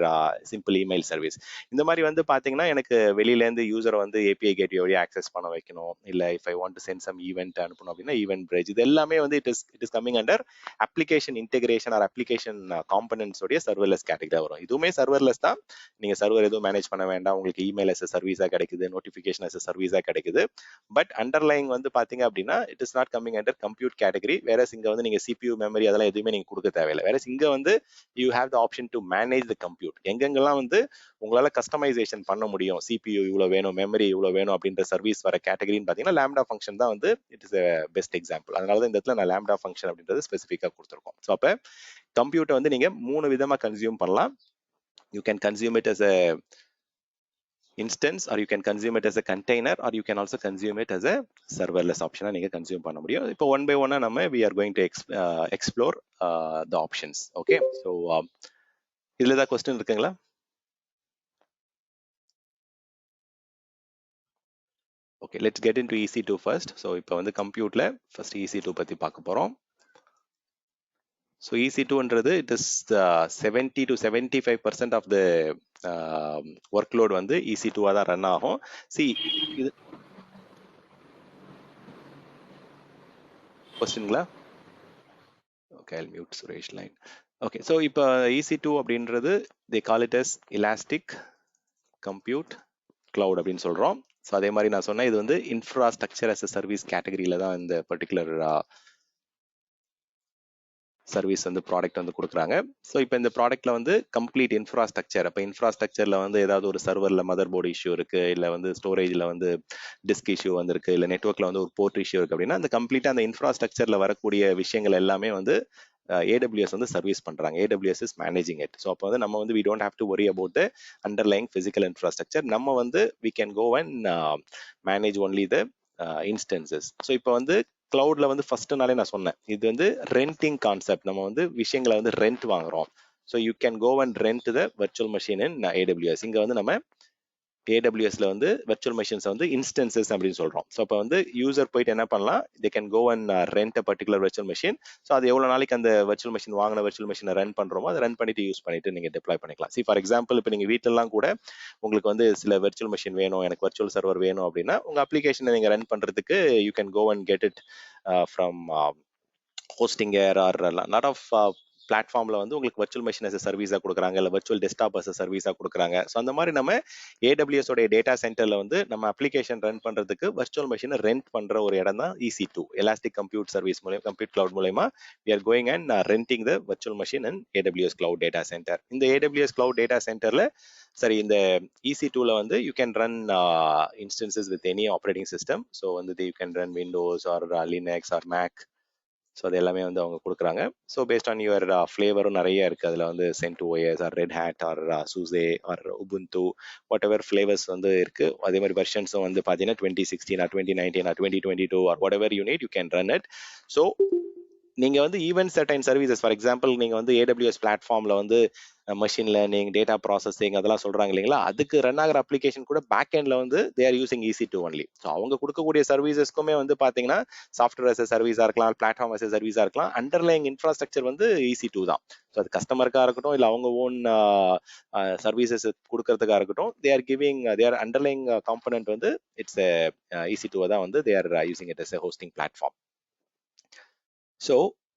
simple email service. இந்த மாதிரி வந்து பாத்தீங்கன்னா எனக்கு வெளியிலேருந்து யூசரை வந்து API கேட்வே வழியாக ஆக்சஸ் பண்ண வைக்கணும், இல்லை if I want to send some event அனுப்பணும் அப்படின்னா ஈவெண்ட் பிரிட்ஜ், இது எல்லாமே வந்து it is It is coming under application integration or application components உடைய serverless category வரும். இதுவுமே serverless தான். நீங்க சர்வர் எதுவும் மேனேஜ் பண்ண வேண்டாம். உங்களுக்கு இமெயில் as a சர்வீஸா கிடைக்குது, நோட்டிஃபிகேஷன் as a சர்வீஸா கிடைக்குது. பட் அண்டர்லைங் வந்து பாத்தீங்க அப்படின்னா it is not coming under compute category. வேற இங்க வந்து நீங்க CPU மெமரி அதெல்லாம் எதுவுமே நீங்க கொடுக்க தேவையில்லை. வேற இங்க வந்து you have the option to manage the compute. எங்கெங்கெல்லாம் வந்து உங்களால கஸ்டமைசேஷன் பண்ண முடியும், CPU இவ்வளவு வேணும், மெமரி இவ்வளவு வேணும் அப்படின்ற சர்வீஸ் வர கேட்டகரின்னு பாத்தீங்கன்னா லாம்டா ஃபங்க்ஷன் தான் வந்து இட் இஸ் பெஸ்ட் எக்ஸாம்பிள். அதனால தான் இந்த இடத்துல நான் லாம்டா ஃபங்க்ஷன் அப்படின்றது ஸ்பெசிஃபிக்கா கொடுத்துருக்கோம். ஸோ அப்ப கம்ப்யூட்டர் வந்து நீங்க 3 விதமா கன்சியூம் பண்ணலாம். You can consume it as a instance, or you can consume it as a container, or you can also consume it as a serverless option. நீங்க கன்சியூம் பண்ண முடியும். இப்போ ஒன் பை ஒன்னா நம்ம we are going to explore the options. Okay, so இதுல ஏதாவது question இருக்குங்களா? Okay, let's get into EC2 first. So இப்போ வந்து கம்ப்யூட்டர்ல ஃபர்ஸ்ட் EC2 பத்தி பார்க்க போறோம். So EC2ன்றது it is 70 to 75% of the workload வந்து EC2 தான் ரன் ஆகும். See இது கொஸ்டின்களா? Okay, I'll mute Suresh line. Okay, so இப்போ EC2 அப்படின்றது they call it as elastic compute cloud அப்படின்னு சொல்றோம். ஸோ அதே மாதிரி நான் சொன்னேன் இது வந்து இன்ஃப்ராஸ்ட்ரக்சர் as a சர்வீஸ் கேட்டகரியில தான் இந்த பர்டிகுலர் சர்வீஸ் வந்து ப்ராடக்ட் வந்து கொடுக்குறாங்க. ஸோ இப்போ இந்த ப்ராடக்ட்ல வந்து கம்ப்ளீட் இன்ஃப்ராஸ்ட்ரக்சர், அப்போ இன்ஃப்ராஸ்ட்ரக்சர்ல வந்து ஏதாவது ஒரு சர்வர்ல மதர் போர்டு இஷ்யூ இருக்கு, இல்லை வந்து ஸ்டோரேஜ்ல வந்து டிஸ்க் இஷ்யூ வந்திருக்கு, இல்லை நெட்ஒர்க்ல வந்து ஒரு போர்ட் இஷ்யூ இருக்கு அப்படின்னா அந்த கம்ப்ளீட்டா அந்த இன்ஃப்ராஸ்ட்ரக்சர்ல வரக்கூடிய விஷயங்கள் எல்லாமே வந்து AWS வந்து சர்வீஸ் பண்றாங்க. AWS is managing it. So அப்போ வந்து நம்ம வந்து we don't have to worry about the underlying physical infrastructure. நம்ம வந்து we can go and manage only the instances. So இப்போ வந்து கிளவுட்ல வந்து ஃபர்ஸ்ட் நாளே நான் சொன்னேன் இது வந்து ரெண்டிங் கான்செப்ட். நம்ம வந்து விஷயங்களை வந்து ரெண்ட் வாங்குறோம். So you can go and rent the virtual machine in AWS. இங்க வந்து நம்ம AWSல வந்து வர்ச்சுவல் மெஷின்ஸ் வந்து இன்ஸ்டன்சஸ் அப்படின்னு சொல்றோம். ஸோ அப்போ வந்து யூசர் போயிட்டு என்ன பண்ணலாம், they can go and rent a particular virtual machine. So அது எவ்வளவு நாளைக்கு அந்த வர்ச்சுவல் மெஷின் வாங்கின வர்ச்சுவல் மெஷினை ரன் பண்றோமோ அதை ரன் பண்ணிட்டு யூஸ் பண்ணிட்டு நீங்க டிப்ளாய் பண்ணிக்கலாம். ஃபார் எக்ஸாம்பிள் இப்போ நீங்க வீட்டிலலாம் கூட உங்களுக்கு வந்து சில வர்ச்சுவல் மெஷின் வேணும், எனக்கு வர்ச்சுவல் சர்வர் வேணும் அப்படின்னா உங்க அப்ளிகேஷனை நீங்க ரன் பண்றதுக்கு you can go and get it from Hostinger or lot of பிளாட்ஃபார்ம்ல வந்து உங்களுக்கு வர்ச்சுவல் மெஷின் as a சர்வீஸா கொடுக்குறாங்க, இல்லை வர்ச்சுவல் டெஸ்க்டாப் as a சர்வீஸா கொடுக்குறாங்க. ஸோ அந்த மாதிரி நம்ம AWS உடைய டேட்டா சென்டர்ல வந்து நம்ம அப்ளிகேஷன் ரன் பண்றதுக்கு வர்ச்சுவல் மெஷினை ரெண்ட் பண்ற ஒரு இடம் தான் EC2, எலாஸ்டிக் கம்ப்யூட் சர்வீஸ் மூலமா, கம்ப்யூட் கிளவுட் மூலமா we are going and renting the virtual machine in AWS cloud data center. இந்த AWS cloud data centerல சரி இந்த EC2ல வந்து you can run instances with any operating system. So வந்து you can run Windows or Linux or Mac. So அது எல்லாமே வந்து அவங்க கொடுக்குறாங்க. ஸோ பேஸ்ட் ஆன் யுவர் ஃப்ளேவரும் நிறைய இருக்குது. அதில் வந்து CentOS or red hat or SUSE or Ubuntu whatever flavours வந்து இருக்குது. அதே மாதிரி வெர்ஷன்ஸும் வந்து பார்த்தீங்கன்னா 2016 or 2019 or 2022 or whatever you need you can run it. So நீங்க வந்து even certain services for example நீங்க வந்து AWS பிளாட்ஃபார்ம்ல வந்து மெஷின் லேர்னிங், டேட்டா ப்ராசஸிங் அதெல்லாம் சொல்றாங்க இல்லைங்களா, அதுக்கு ரன் ஆகிற அப்ளிகேஷன் கூட பேக் எண்ட்ல வந்து they are using EC2 only. So அவங்க கொடுக்கக்கூடிய சர்வீசஸ்க்குமே வந்து பாத்தீங்கன்னா சாஃப்ட்வேர் as a சர்வீஸா இருக்கலாம், பிளாட்ஃபார்ம் as a சர்வீஸா இருக்கலாம், அண்டர்லைங் இன்ஃப்ராஸ்ட்ரக்சர் வந்து EC2 தான். ஸோ அது கஸ்டமருக்கா இருக்கட்டும் இல்லை அவங்க ஓன் சர்வீசஸ் கொடுக்கறதுக்காக இருக்கட்டும், they are giving their underlying component வந்து இட்ஸ் EC2 தான் வந்து they are using it as a hosting platform. So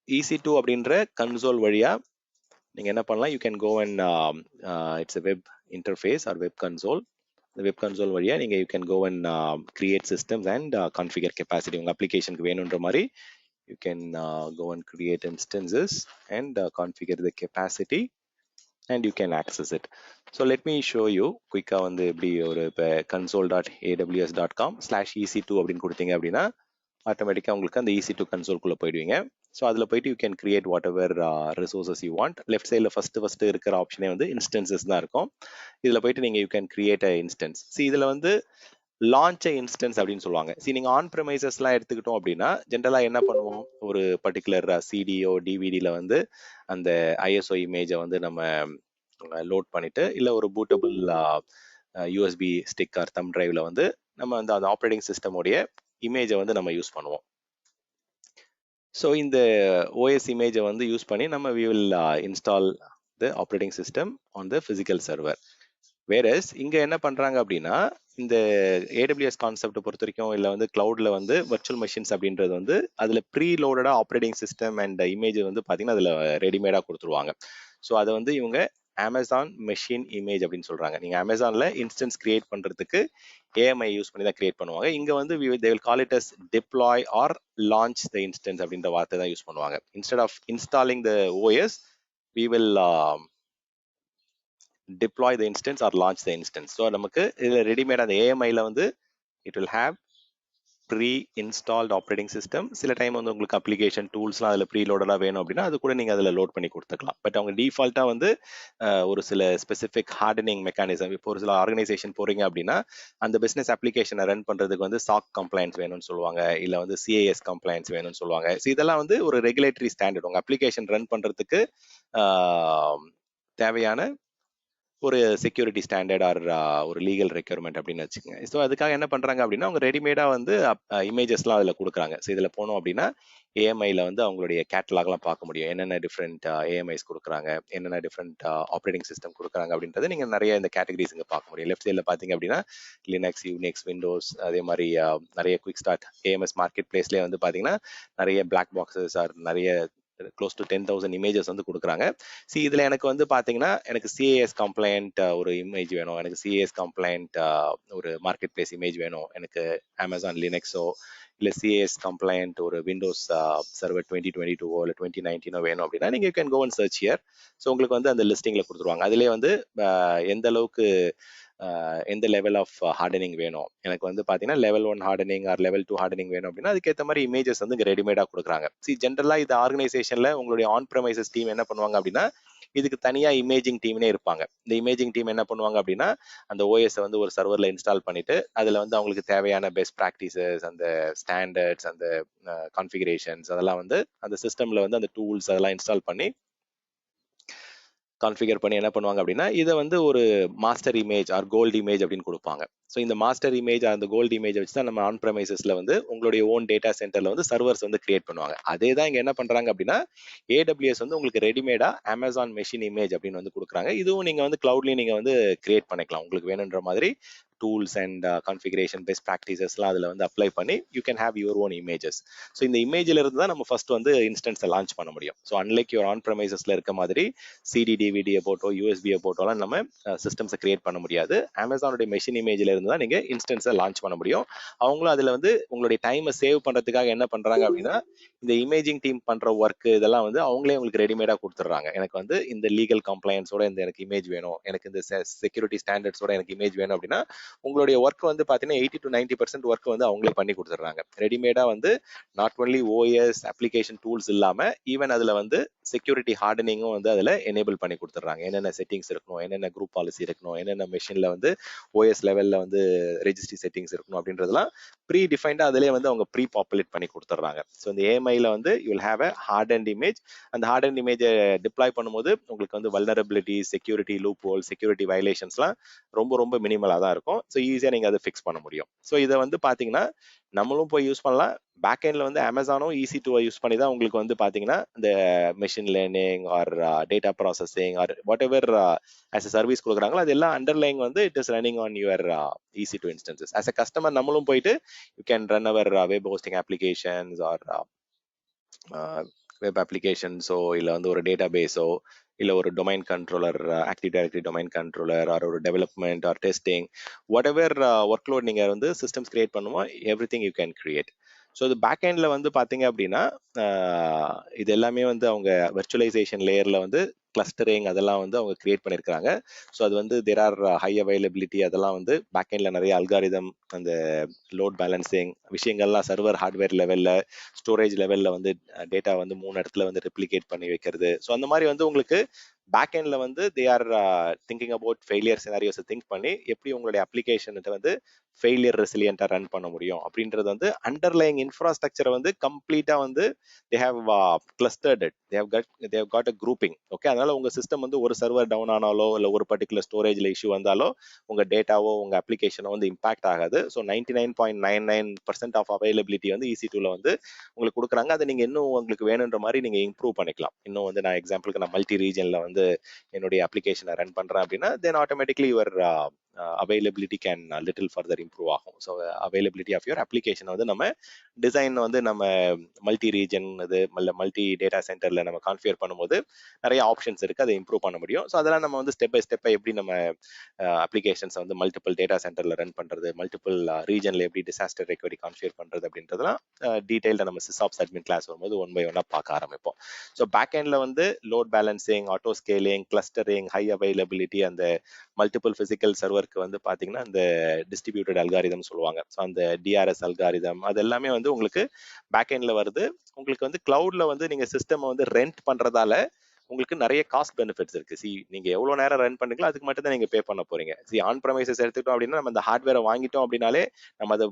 EC2 அப்படின்ற கன்சோல் வழியா நீங்க என்ன பண்ணலாம், you can go and it's web interface or web console. இந்த வெப் கன்சோல் வழியா நீங்க you can go and create systems and configure capacity. உங்க அப்ளிகேஷனுக்கு வேணுன்ற மாதிரி you can go and create instances and configure the capacity and you can access it. So let me show you குயிக்கா வந்து எப்படி ஒரு இப்போ console.aws.com/EC2 அப்படின்னு கொடுத்தீங்க அப்படின்னா ஆட்டோமேட்டிக்காக உங்களுக்கு அந்த EC2 கன்சோல்குள்ளே போயிடுவீங்க. ஸோ அதில் போயிட்டு you can create what ever resources you want. Left சைடில் ஃபர்ஸ்ட் இருக்கிற ஆப்ஷனே வந்து இன்ஸ்டன்சஸ் தான் இருக்கும். இதில் போயிட்டு நீங்கள் you can create a instance. இதில் வந்து லான்ச் இன்ஸ்டன்ஸ் அப்படின்னு சொல்லுவாங்க. நீங்க ஆன் ப்ரெமைசஸ்லாம் எடுத்துக்கிட்டோம் அப்படின்னா ஜென்ரலாக என்ன பண்ணுவோம், ஒரு பர்டிகுலர் CDO DVDல வந்து அந்த ISO இமேஜை வந்து நம்ம லோட் பண்ணிட்டு இல்லை ஒரு பூட்டபிள் USB ஸ்டிக் ஆர் தம் டிரைவ்ல வந்து நம்ம வந்து அந்த ஆப்ரேட்டிங் சிஸ்டமுடைய இமேஜை வந்து நம்ம யூஸ் பண்ணுவோம். ஸோ இந்த OS இமேஜை வந்து யூஸ் பண்ணி நம்ம we will install the operating system on the physical server. Whereas இங்க என்ன பண்றாங்க அப்படின்னா இந்த ஏடபிள்யூஎஸ் கான்செப்ட் பொறுத்த வரைக்கும் இல்லை வந்து கிளவுட்ல வந்து வர்ச்சுவல் மெஷின்ஸ் அப்படின்றது வந்து அதில் ப்ரீ லோடடா ஆப்ரேட்டிங் சிஸ்டம் அண்ட் இமேஜ் வந்து பார்த்தீங்கன்னா அதில் ரெடிமேடாக கொடுத்துருவாங்க. ஸோ அதை வந்து இவங்க அமேசான் மெஷின் இமேஜ் அப்படின்னு சொல்றாங்க. நீங்க அமேசான்ல இன்ஸ்டன்ஸ் கிரியேட் பண்றதுக்கு ஏஎம்ஐ யூஸ் பண்ணி தான் கிரியேட் பண்ணுவாங்க. இங்க வந்து they will call it as deploy or launch the instance அப்படின்ற வார்த்தை தான் யூஸ் பண்ணுவாங்க. Instead of installing the OS, we will deploy the instance or launch the instance. So நமக்கு இதுல ரெடிமேட் அந்த ஏஎம்ஐல வந்து it will have pre installed operating system. சில டைம் வந்து உங்களுக்கு அப்ளிகேஷன் டூல்ஸ்லாம் அதில் ப்ரீ லோடடாக வேணும் அப்படின்னா அது கூட நீங்கள் அதில் லோட் பண்ணி கொடுத்துக்கலாம். பட் அவங்க டிஃபால்ட்டாக வந்து ஒரு சில ஸ்பெசிஃபிக் ஹார்டனிங் மெக்கானிசம், இப்போ ஒரு சில ஆர்கனைசேஷன் போறீங்க அப்படின்னா அந்த பிஸ்னஸ் அப்ளிகேஷனை ரன் பண்ணுறதுக்கு வந்து சாக் கம்ப்ளைண்ட்ஸ் வேணும்னு சொல்லுவாங்க, இல்லை வந்து சிஏஎஸ் கம்ப்ளைண்ட்ஸ் வேணும்னு சொல்லுவாங்க. ஸோ இதெல்லாம் வந்து ஒரு ரெகுலேட்டரி ஸ்டாண்டர்ட். உங்கள் அப்ளிகேஷன் ரன் பண்ணுறதுக்கு தேவையான ஒரு செக்யூரிட்டி ஸ்டாண்டர்ட் ஆர் ஒரு லீகல் ரெக்யர்மெண்ட் அப்படின்னு வச்சுக்கோங்க. ஸோ அதுக்காக என்ன பண்ணுறாங்க அப்படின்னா அவங்க ரெடிமேடாக வந்து இமேஜஸ்லாம் அதில் கொடுக்குறாங்க. ஸோ இதில் போனோம் அப்படின்னா ஏஎம்ஐயில் வந்து அவங்களுடைய கேட்டலாக்லாம் பார்க்க முடியும். என்னென்ன டிஃப்ரெண்ட் ஏஎம்ஐஸ் கொடுக்குறாங்க, என்னென்ன டிஃப்ரெண்ட் ஆப்ரேட்டிங் சிஸ்டம் கொடுக்குறாங்க அப்படின்றது நீங்கள் நிறைய இந்த கேட்டகரிஸ் இங்கே பார்க்க முடியும். லெஃப்ட் சைடில் பார்த்தீங்க அப்படின்னா லினக்ஸ், யூனிக்ஸ், விண்டோஸ், அதே மாதிரி நிறைய குவிக் ஸ்டார்ட் ஏஎம்எஸ் மார்க்கெட் பிளேஸ்லேயே வந்து பார்த்தீங்கன்னா நிறைய பிளாக் பாக்ஸஸ் ஆர் நிறைய க்ளோஸ் டு 10,000 இமேஜஸ் வந்து கொடுக்குறாங்க. சி இதில் எனக்கு வந்து பார்த்தீங்கன்னா எனக்கு சிஏஎஸ் கம்ப்ளைண்ட் ஒரு இமேஜ் வேணும், எனக்கு சிஏஎஸ் கம்ப்ளைண்ட் ஒரு மார்க்கெட் பிளேஸ் இமேஜ் வேணும், எனக்கு அமேசான் லினக்ஸோ இல்லை சிஏஎஸ் கம்ப்ளைண்ட் ஒரு விண்டோஸ் சர்வர் 2022 இல்லை 2019 வேணும் அப்படின்னா நீங்கள் can go and search here. So உங்களுக்கு வந்து அந்த லிஸ்டிங்கில் கொடுத்துருவாங்க. அதிலே வந்து எந்த அளவுக்கு எந்த லெவல் ஆஃப் ஹார்டனிங் வேணும், எனக்கு வந்து பார்த்தீங்கன்னா level 1 hardening or level 2 hardening வேணும் அப்படின்னா அதுக்கேற்ற மாதிரி இமேஜஸ் வந்து இங்கே ரெடிமேடாக கொடுக்குறாங்க. சி ஜென்ரலாக இது ஆர்கனைசேஷனில் உங்களுடைய ஆன் ப்ரெமைசஸ் டீம் என்ன பண்ணுவாங்க அப்படின்னா இதுக்கு தனியாக இமேஜிங் டீம்னே இருப்பாங்க. இந்த இமேஜிங் டீம் என்ன பண்ணுவாங்க அப்படின்னா அந்த ஓஎஸை வந்து ஒரு சர்வரில் இன்ஸ்டால் பண்ணிட்டு அதில் வந்து அவங்களுக்கு தேவையான பெஸ்ட் ப்ராக்டிசஸ், அந்த ஸ்டாண்டர்ட்ஸ், அந்த கான்ஃபிகரேஷன்ஸ் அதெல்லாம் வந்து அந்த சிஸ்டமில் வந்து அந்த டூல்ஸ் அதெல்லாம் இன்ஸ்டால் பண்ணி கான்ஃபிகர் பண்ணி என்ன பண்ணுவாங்க அப்படின்னா இதை வந்து ஒரு master image or gold image அப்படின்னு கொடுப்பாங்க. ஸோ இந்த மாஸ்டர் இமேஜ் அந்த கோல்டு இமேஜ் வச்சு தான் நம்ம ஆன் ப்ரெமைசஸ்ல வந்து உங்களுடைய ஓன் டேட்டா சென்டர்ல வந்து சர்வர்ஸ் வந்து கிரியேட் பண்ணுவாங்க. அதே தான் இங்க என்ன பண்றாங்க அப்படின்னா ஏடபிள்யூஎஸ் வந்து உங்களுக்கு ரெடிமேடா அமேசான் மெஷின் இமேஜ் அப்படின்னு வந்து கொடுக்குறாங்க. இதுவும் நீங்க வந்து கிளவுட்லயும் நீங்க வந்து கிரியேட் பண்ணிக்கலாம் உங்களுக்கு வேணுன்ற மாதிரி டூல்ஸ் அண்ட் கான்ஃபிகரேஷன் பெஸ்ட் ப்ராக்டிசஸ்லாம் அதில் வந்து அப்ளை பண்ணி you can have your own images. So இந்த இமேஜில் இருந்து தான் நம்ம ஃபர்ஸ்ட் வந்து இன்ஸ்டன்ஸை லான்ச் பண்ண முடியும். ஸோ அன்லைக் யுவர் ஆன் ப்ரெமைசஸ்ல இருக்க மாதிரி சிடி டிவிடியை போட்டோ யூஎஸ்பியை போட்டோலாம் நம்ம சிஸ்டம்ஸை கிரியேட் பண்ண முடியாது. அமேசானுடைய மெஷின் இமேஜில் இருந்து தான் நீங்கள் இன்ஸ்டன்ஸை லான்ச் பண்ண முடியும். அவங்களும் அதில் வந்து உங்களுடைய டைமை சேவ் பண்ணுறதுக்காக என்ன பண்ணுறாங்க அப்படின்னா இந்த இமேஜிங் டீம் பண்ணுற ஒர்க் இதெல்லாம் வந்து அவங்களே உங்களுக்கு ரெடிமேடாக கொடுத்துட்றாங்க. எனக்கு வந்து இந்த லீகல் கம்ப்ளைன்ஸோட இந்த எனக்கு இமேஜ் வேணும், எனக்கு இந்த செக்யூரிட்டி ஸ்டாண்டர்ட்ஸோட எனக்கு இமேஜ் வேணும் அப்படின்னா உங்களுடைய ஒர்க் வந்து பார்த்தீங்கன்னா 80 to 90% ஒர்க் வந்து அவங்களே பண்ணி கொடுத்துட்றாங்க. ரெடிமேடாக வந்து not only OS application tools இல்லாமல் ஈவன் அதில் வந்து செக்யூரிட்டி ஹார்டனிங்கும் வந்து அதில் எனேபிள் பண்ணி கொடுத்துட்றாங்க. என்னென்ன செட்டிங்ஸ் இருக்கணும், என்னென்ன குரூப் பாலிசி இருக்கணும், என்னென்ன மெஷினில் வந்து ஓஎஸ் லெவலில் வந்து ரெஜிஸ்ட்ரி செட்டிங்ஸ் இருக்கணும் அப்படின்றதெல்லாம் ப்ரீ டிஃபைன்டாக அதிலே வந்து அவங்க ப்ரீ பாப்புலேட் பண்ணி கொடுத்துட்றாங்க. ஸோ இந்த ஏஎம்ஐயில் வந்து you will have a hardened image. அந்த ஹார்டன்ட் இமேஜை டிப்ளாய் பண்ணும்போது உங்களுக்கு வந்து vulnerability, security loop hole, security வயலேஷன்ஸ்லாம் ரொம்ப ரொம்ப மினிமலாக தான் இருக்கும். ஸோ ஈஸியாக நீங்கள் அதை ஃபிக்ஸ் பண்ண முடியும். ஸோ இதை வந்து பார்த்தீங்கன்னா நம்மளும் போய் யூஸ் பண்ணலாம். பேக் எண்ட்ல வந்து அமேசானும் EC2 யூஸ் பண்ணி தான் உங்களுக்கு வந்து பாத்தீங்கன்னா இந்த machine learning or data processing or whatever as a service கொடுக்குறாங்களோ அது எல்லாம் அண்டர்லைங் வந்து it is running on your EC2 instances. As a customer நம்மளும் போயிட்டு you can run our web hosting applications or web அப்ளிகேஷன்ஸோ இல்லை வந்து ஒரு டேட்டா பேஸோ இல்லை ஒரு domain controller, active directory domain controller or ஒரு development or testing whatever workload நீங்கள் வந்து சிஸ்டம்ஸ் கிரியேட் பண்ணுமோ every thing you can create. So இது பேக் எண்டில் வந்து பார்த்தீங்க அப்படின்னா இது எல்லாமே வந்து அவங்க வெர்ச்சுவலைசேஷன் லேயரில் வந்து கிளஸ்டரிங் அதெல்லாம் வந்து அவங்க கிரியேட் பண்ணியிருக்காங்க. ஸோ அது வந்து தேர் ஆர் ஹை அவைலபிலிட்டி அதெல்லாம் வந்து பேக் எண்டில் நிறைய அல்காரிதம், அந்த லோட் பேலன்சிங் விஷயங்கள்லாம் சர்வர் ஹார்ட்வேர் லெவலில், ஸ்டோரேஜ் லெவலில் வந்து டேட்டா வந்து 3 இடத்துல வந்து ரெப்ளிகேட் பண்ணி வைக்கிறது. ஸோ அந்த மாதிரி வந்து உங்களுக்கு பேக் எண்டில் வந்து they are thinking about failure சினாரியோஸை திங்க் பண்ணி எப்படி உங்களுடைய அப்ளிகேஷனை வந்து ஃபெயிலியர் ரெசிலியண்டாக ரன் பண்ண முடியும் அப்படின்றது வந்து அண்டர்லைங் இன்ஃப்ராஸ்ட்ரக்சரை வந்து கம்ப்ளீட்டாக வந்து they have clustered it, they have got a grouping. Okay, அதனால உங்க சிஸ்டம் வந்து ஒரு சர்வர் டவுன் ஆனாலோ இல்லை ஒரு பர்டிகுலர் ஸ்டோரேஜ்ல இஷ்யூ வந்தாலோ உங்க டேட்டாவோ உங்க அப்ளிகேஷனோ வந்து இம்பாக்ட் ஆகாது. ஸோ 99.99% ஆஃப் அவைலபிலிட்டி வந்து EC2ல வந்து உங்களுக்கு கொடுக்குறாங்க. அதை நீங்க இன்னும் உங்களுக்கு வேணுன்ற மாதிரி நீங்க இம்ப்ரூவ் பண்ணிக்கலாம். இன்னும் வந்து நான் எக்ஸாம்பிளுக்கு நான் மல்டி ரீஜன்ல வந்து என்னுடைய அப்ளிகேஷனை ரன் பண்றேன் அப்படின்னா then automatically your availability can little further improve ஆகும். So availability of your application வந்து நம்ம டிசைன் வந்து நம்ம மல்டி ரீஜன் இது மல்டி டேட்டா சென்டர்ல நம்ம கான்ஃபிகர் பண்ணும்போது நிறைய ஆப்ஷன்ஸ் இருக்கு, அதை இம்ப்ரூவ் பண்ண முடியும். ஸோ அதெல்லாம் நம்ம வந்து ஸ்டெப் பை ஸ்டெப்பை எப்படி நம்ம அப்ளிகேஷன்ஸ் வந்து மல்டிபிள் டேட்டா சென்டர்ல ரன் பண்றது, மல்டிபிள் ரீஜன்ல எப்படி டிசாஸ்டர் ரெக்கவரி கான்ஃபிகர் பண்றது அப்படின்றதெல்லாம் டீடைல்டா நம்ம சிஸ்ஆப்ஸ் அட்மின் கிளாஸ் வரும்போது ஒன் பை ஒன்னா பார்க்க ஆரம்பிப்போம். ஸோ பேக் எண்ட்ல வந்து load balancing, auto scaling, clustering, high availability, அந்த மல்டிபிள் பிசிக்கல் சர்வருக்கு வந்து பாத்தீங்கன்னா அந்த டிஸ்ட்ரிபியூட்டட் அல்காரிதம் சொல்லுவாங்க. ஸோ அந்த டிஆர்எஸ் அல்காரிதம் அது எல்லாமே வந்து உங்களுக்கு பேக் எண்ட்ல வருது. உங்களுக்கு வந்து கிளவுட்ல வந்து நீங்க சிஸ்டம் வந்து ரெண்ட் பண்றதால உங்களுக்கு நிறைய காஸ்ட் பெனிஃபிட்ஸ் இருக்கு. சி நீங்க எவ்வளவு நேரம் ரன் பண்றீங்களோ அதுக்கு மட்டும் தான் நீங்க பே பண்ண போறீங்க. சி ஆன் ப்ரமைசஸ் எடுத்துக்கிட்டோம் அப்படின்னா நம்ம அந்த ஹார்ட்வேரை வாங்கிட்டோம் அப்படின்னாலே நம்ம அதை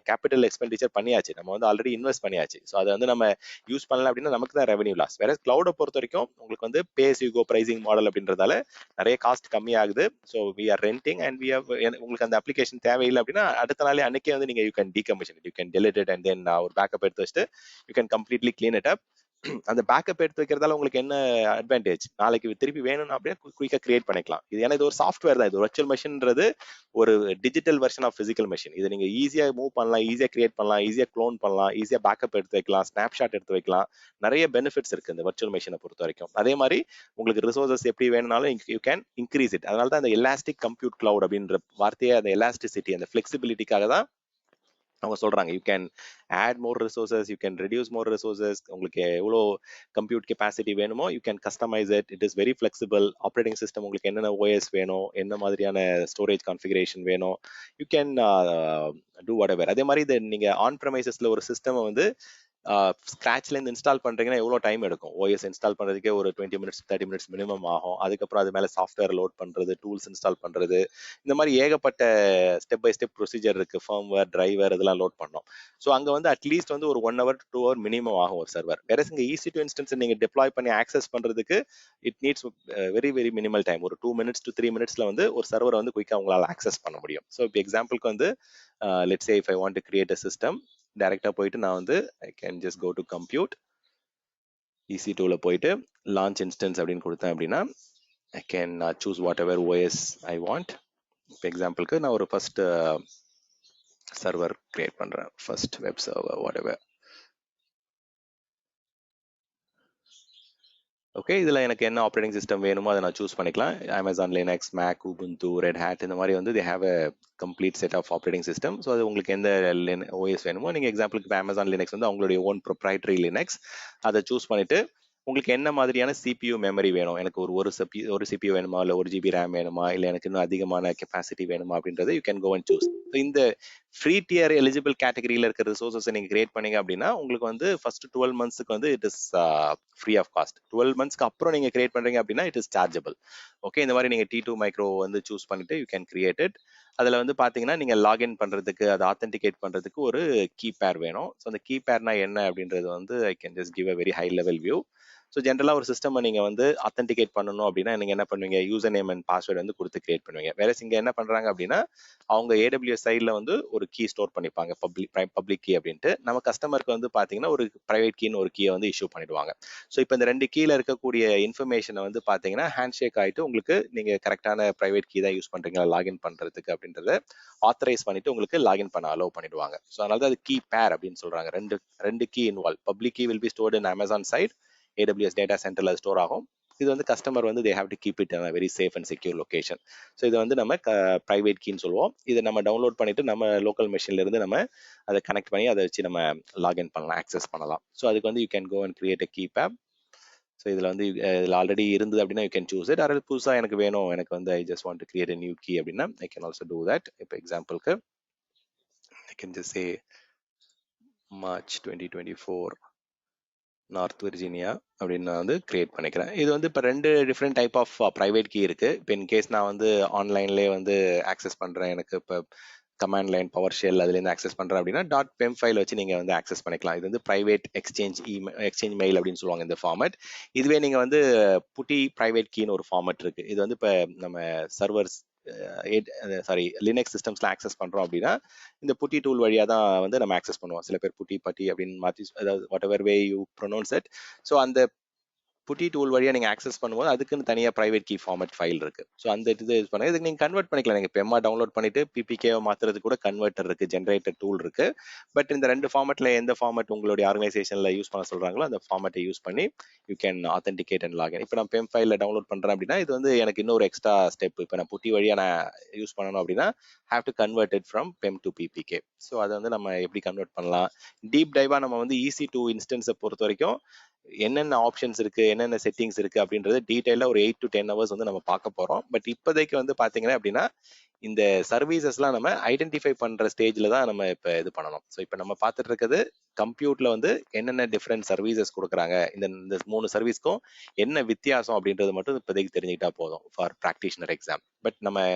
கேபிட்டல் எக்ஸ்பெண்டிச்சர் பண்ணியாச்சு, நம்ம வந்து ஆல்ரெடி இன்வெஸ்ட் பண்ணியாச்சு. ஸோ அதை வந்து நம்ம யூஸ் பண்ணல அப்படின்னா நமக்கு தான் ரெவன்யூ லாஸ். வேற கிளவுடை பொறுத்த வரைக்கும் உங்களுக்கு வந்து pay as you go pricing model அப்படின்றதால நிறைய காஸ்ட் கம்மியாகுது. So we are renting and we உங்களுக்கு அந்த அப்ளிகேஷன் தேவையில்லை அப்படின்னா அடுத்த நாளே அன்னைக்கே வந்து நீங்க you can decommission, you can delete it and then ஒரு பேக்கப் எடுத்து வச்சுட்டு you can completely clean it up. அந்த பேக்கப் எடுத்து வைக்கிறதால உங்களுக்கு என்ன அட்வான்டேஜ், நாளைக்கு திருப்பி வேணும்னு அப்படியே குயிக்கா கிரியேட் பண்ணிக்கலாம். இது ஏன்னா இது ஒரு சாஃப்ட்வேர் தான், இது வர்ச்சுவல் மெஷின்ன்றது ஒரு digital version of physical machine. இதை நீங்க ஈஸியா மூவ் பண்ணலாம், ஈஸியா கிரியேட் பண்ணலாம், ஈஸியா க்ளோன் பண்ணலாம், ஈஸியா பேக்கப் எடுத்து வைக்கலாம், ஸ்னாப்ஷாட் எடுத்து வைக்கலாம். நிறைய பெனிஃபிட்ஸ் இருக்கு இந்த வர்ச்சுவல் மெஷினை பொறுத்த வரைக்கும். அதே மாதிரி உங்களுக்கு ரிசோர்சஸ் எப்படி வேணும்னாலும் யூ கேன் இன்க்ரீஸ் இட். அதனால தான் அந்த எலாஸ்டிக் கம்ப்யூட் கிளவுட் அப்படின்ற வார்த்தையே அந்த எலாஸ்டிசிட்டி, அந்த ஃபிளெக்சிபிலிட்டிக்காக தான் அவங்க சொல்றாங்க. You can add more resources, you can reduce more resources. உங்களுக்கு எவ்வளோ கம்ப்யூட் கெப்பாசிட்டி வேணுமோ you can customize it. It is very flexible. Operating system உங்களுக்கு என்னென்ன ஓஎஸ் வேணும், என்ன மாதிரியான ஸ்டோரேஜ் கான்ஃபிகரேஷன் வேணும், you can do whatever. அதே மாதிரி இது நீங்க ஆன் ப்ரமைசஸ்ல ஒரு சிஸ்டம் வந்து ஸ்கிராச்ல இருந்து இன்ஸ்டால் பண்றீங்கன்னா எவ்வளவு டைம் எடுக்கும்? ஓஎஸ் இன்ஸ்டால் பண்றதுக்கே ஒரு 20 மினிட்ஸ் 30 மினிட்ஸ் மினிமம் ஆகும். அதுக்கப்புறம் அது மேல சாஃப்ட்வேர் லோட் பண்றது, டூல்ஸ் இன்ஸ்டால் பண்றது, இந்த மாதிரி ஏகப்பட்ட ஸ்டெப் பை ஸ்டெப் ப்ரொசீஜர் இருக்கு. ஃபர்ம்வேர், டிரைவர் இதெல்லாம் லோட் பண்ணோம். ஸோ அங்க வந்து அட்லீஸ்ட் வந்து ஒரு 1 hour to 2 hour மினிமம் ஆகும் ஒரு சர்வர். வேற இங்க EC2 இன்ஸ்டன்ஸ் நீங்க டிப்ளாய் பண்ணி ஆக்சஸ் பண்றதுக்கு it needs very very minimal time. ஒரு 2 minutes to 3 minutesல வந்து ஒரு சர்வரை வந்து குயிக்கா உங்களால ஆக்சஸ் பண்ண முடியும். ஸோ இப்போ எக்ஸாம்பிளுக்கு வந்து let's say if I want to create a system, டைரக்டா போயிட்டு நான் வந்து I can just go to compute, EC2ல போயிட்டு லான்ச் இன்ஸ்டன்ஸ் அப்படின்னு கொடுத்தேன் அப்படின்னா I can choose whatever OS I want. இப்போ எக்ஸாம்பிளுக்கு நான் ஒரு ஃபர்ஸ்ட் சர்வர் கிரியேட் பண்றேன், first web server whatever. Okay, இதில் எனக்கு என்ன ஆப்ரேட்டிங் சிஸ்டம் வேணுமோ அதை நான் சூஸ் பண்ணிக்கலாம். Amazon Linux, Mac, Ubuntu, Red Hat இந்த மாதிரி வந்து they have a complete set of operating system. So அது உங்களுக்கு எந்த ஓஎஸ் வேணுமோ நீங்கள் எக்ஸாம்பிளுக்கு இப்போ அமேசான் லினக்ஸ் வந்து அவங்களுடைய ஓன் ப்ரொப்ரைட்டரி லினக்ஸ், அதை சூஸ் பண்ணிட்டு உங்களுக்கு என்ன மாதிரியான CPU மெமரி வேணும், எனக்கு ஒரு CPU வேணுமா, இல்லை 1 GB ரேம் வேணுமா, இல்லை எனக்கு இன்னும் அதிகமான கெப்பாசிட்டி வேணுமா அப்படின்றத you can go and choose. இந்த ஃப்ரீ டியர் எலிஜிபிள் கேட்டகரியில் இருக்கிற ரிசோர்ஸஸ் நீங்கள் கிரியேட் பண்ணீங்க அப்படின்னா உங்களுக்கு வந்து ஃபர்ஸ்ட் 12 monthsக்கு வந்து it is free of cost. 12 monthsக்கு அப்புறம் நீங்கள் கிரியேட் பண்ணுறீங்க அப்படின்னா இட் இஸ் சார்ஜபிள். ஓகே, இந்த மாதிரி நீங்கள் T2 மைக்ரோ வந்து சூஸ் பண்ணிட்டு யூ கேன் கிரியேட் இட். அதில் வந்து பார்த்தீங்கன்னா நீங்கள் லாகின் பண்ணுறதுக்கு, அதை ஆத்தென்டிகேட் பண்ணுறதுக்கு ஒரு கீ பேர் வேணும். ஸோ அந்த கீ பேர்னா என்ன அப்படின்றது வந்து I can just give a very high level view. So ஜென்ரலாக ஒரு சிஸ்டம் நீங்கள் வந்து அத்தென்டிகேட் பண்ணணும் அப்படின்னா நீங்கள் என்ன பண்ணுவீங்க, யூசர் நேம் அண்ட் பாஸ்வேர்டு வந்து கொடுத்து கிரியேட் பண்ணுவீங்க. வேற இங்கே என்ன பண்ணுறாங்க அப்படின்னா அவங்க AWS சைடில் வந்து ஒரு கீ ஸ்டோர் பண்ணிப்பாங்க, பப்ளிக் கீ அப்படின்ட்டு. நம்ம கஸ்டமருக்கு வந்து பார்த்தீங்கன்னா ஒரு ப்ரைவேட் கீன்னு ஒரு கீயை வந்து இஷ்யூ பண்ணிடுவாங்க. ஸோ இப்போ இந்த 2 கீழே இருக்கக்கூடிய இன்ஃபர்மேஷனை வந்து பார்த்தீங்கன்னா ஹேண்ட் ஷேக் ஆகிட்டு உங்களுக்கு நீங்கள் கரெக்டான ப்ரைவேட் கீ தான் யூஸ் பண்ணுறீங்களா லாகின் பண்ணுறதுக்கு அப்படின்றத ஆத்தரைஸ் பண்ணிட்டு உங்களுக்கு லாகின் பண்ண அலோவ் பண்ணிடுவாங்க. ஸோ அதனால தான் அது கீ பேர் அப்படின்னு சொல்கிறாங்க. ரெண்டு key involve. Public key will be stored in Amazon side, AWS data சென்டர்ல ஸ்டோர் ஆகும். இது வந்து கஸ்டமர் வந்து they have to keep it in very safe and secure location. So இது வந்து நம்ம ப்ரைவேட் கீன்னு சொல்லுவோம். இதை நம்ம டவுன்லோட் பண்ணிட்டு நம்ம லோக்கல் மெஷின்ல இருந்து நம்ம அதை கனெக்ட் பண்ணி அதை வச்சு நம்ம லாகின் பண்ணலாம், ஆக்சஸ் பண்ணலாம். ஸோ அதுக்கு வந்து you can go and create a key pair. So இதில் வந்து இதில் ஆல்ரெடி இருந்தது அப்படின்னா யூ கேன் சூஸ் இட். அதாவது புதுசாக எனக்கு வேணும், எனக்கு வந்து I just want to create a new key அப்படின்னா I can also do that. இப்போ எக்ஸாம்பிளுக்கு I can just say March 2024 North Virginia அப்படின்னு நான் வந்து கிரியேட் பண்ணிக்கிறேன். இது வந்து இப்போ 2 different type of private key இருக்கு. இப்போ இன்கேஸ் நான் வந்து ஆன்லைன்லேயே வந்து ஆக்சஸ் பண்ணுறேன், எனக்கு இப்போ கமாண்ட் லைன் பவர் ஷெல் அதுலேருந்து ஆக்சஸ் பண்ணுறேன் அப்படின்னா .pem ஃபைல் வச்சு நீங்கள் வந்து ஆக்சஸ் பண்ணிக்கலாம். இது வந்து ப்ரைவேட் எக்ஸ்சேஞ்ச் மெயில் அப்படின்னு சொல்லுவாங்க இந்த ஃபார்மேட். இதுவே நீங்கள் வந்து புட்டி ப்ரைவேட் கீன்னு ஒரு ஃபார்மேட் இருக்கு. இது வந்து இப்போ நம்ம சர்வர்ஸ் லினக்ஸ் சிஸ்டம்ஸ்ல ஆக்சஸ் பண்றோம் அப்படின்னா இந்த புட்டி டூல் வழியா தான் வந்து நம்ம ஆக்சஸ் பண்ணுவோம். சில பேர் புட்டி பட்டி அப்படின்னு மாற்றி, அதாவது what ever way you pronounce it. So அந்த புட்டி டூல் வழியா நீங்க ஆக்சஸ் பண்ணும்போது அதுக்குன்னு தனியா பிரைவேட் கீ ஃபார்மட் ஃபைல் இருக்கு. ஸோ அந்த இது யூஸ் பண்ணுங்க. இதுக்கு நீங்க கன்வெர்ட் பண்ணிக்கலாம். நீங்க பெம்மா டவுன்லோட் பண்ணிட்டு பிபிகேவை மாத்துறது கூட கன்வெர்ட்டர் இருக்கு, ஜென்ரேட்டர் டூல் இருக்கு. பட் இந்த ரெண்டு ஃபார்மட்ல எந்த ஃபார்மட் உங்களுடைய ஆர்கனைசேஷன்ல யூஸ் பண்ண சொல்றாங்களோ அந்த ஃபார்மட்டை யூஸ் பண்ணி you can authenticate and login. இப்போ நான் பெம் ஃபைல டவுன்லோட் பண்றேன் அப்படின்னா இது வந்து எனக்கு இன்னொரு எக்ஸ்ட்ரா ஸ்டெப். இப்போ நான் புட்டி வழியா நான் யூஸ் பண்ணணும் அப்படின்னா have to convert it from PEM to PPK. So அதை வந்து நம்ம எப்படி கன்வெர்ட் பண்ணலாம், டீப் டைவா நம்ம வந்து EC2 இன்ஸ்டன்ஸை பொறுத்த வரைக்கும் என்னென்ன ஆப்ஷன்ஸ் இருக்கு, என்னென்ன செட்டிங்ஸ் இருக்கு அப்படின்றது டீடைலா ஒரு 8 to 10 hours வந்து நம்ம பார்க்க போறோம். பட் இப்போதைக்கு வந்து பாத்தீங்கன்னா அப்படின்னா இந்த சர்வீசஸ்லாம் நம்ம ஐடென்டிஃபை பண்ற ஸ்டேஜ்ல தான் நம்ம இப்போ இது பண்ணணும். ஸோ இப்போ நம்ம பார்த்துட்டு இருக்கிறது கம்ப்யூட்டர்ல வந்து என்னென்ன டிஃப்ரெண்ட் சர்வீசஸ் கொடுக்குறாங்க, இந்த 3 சர்வீஸ்க்கும் என்ன வித்தியாசம் அப்படின்றது மட்டும் இப்போதைக்கு தெரிஞ்சுக்கிட்டா போதும் ஃபார் ப்ராக்டிஷனர் எக்ஸாம். பட் நம்ம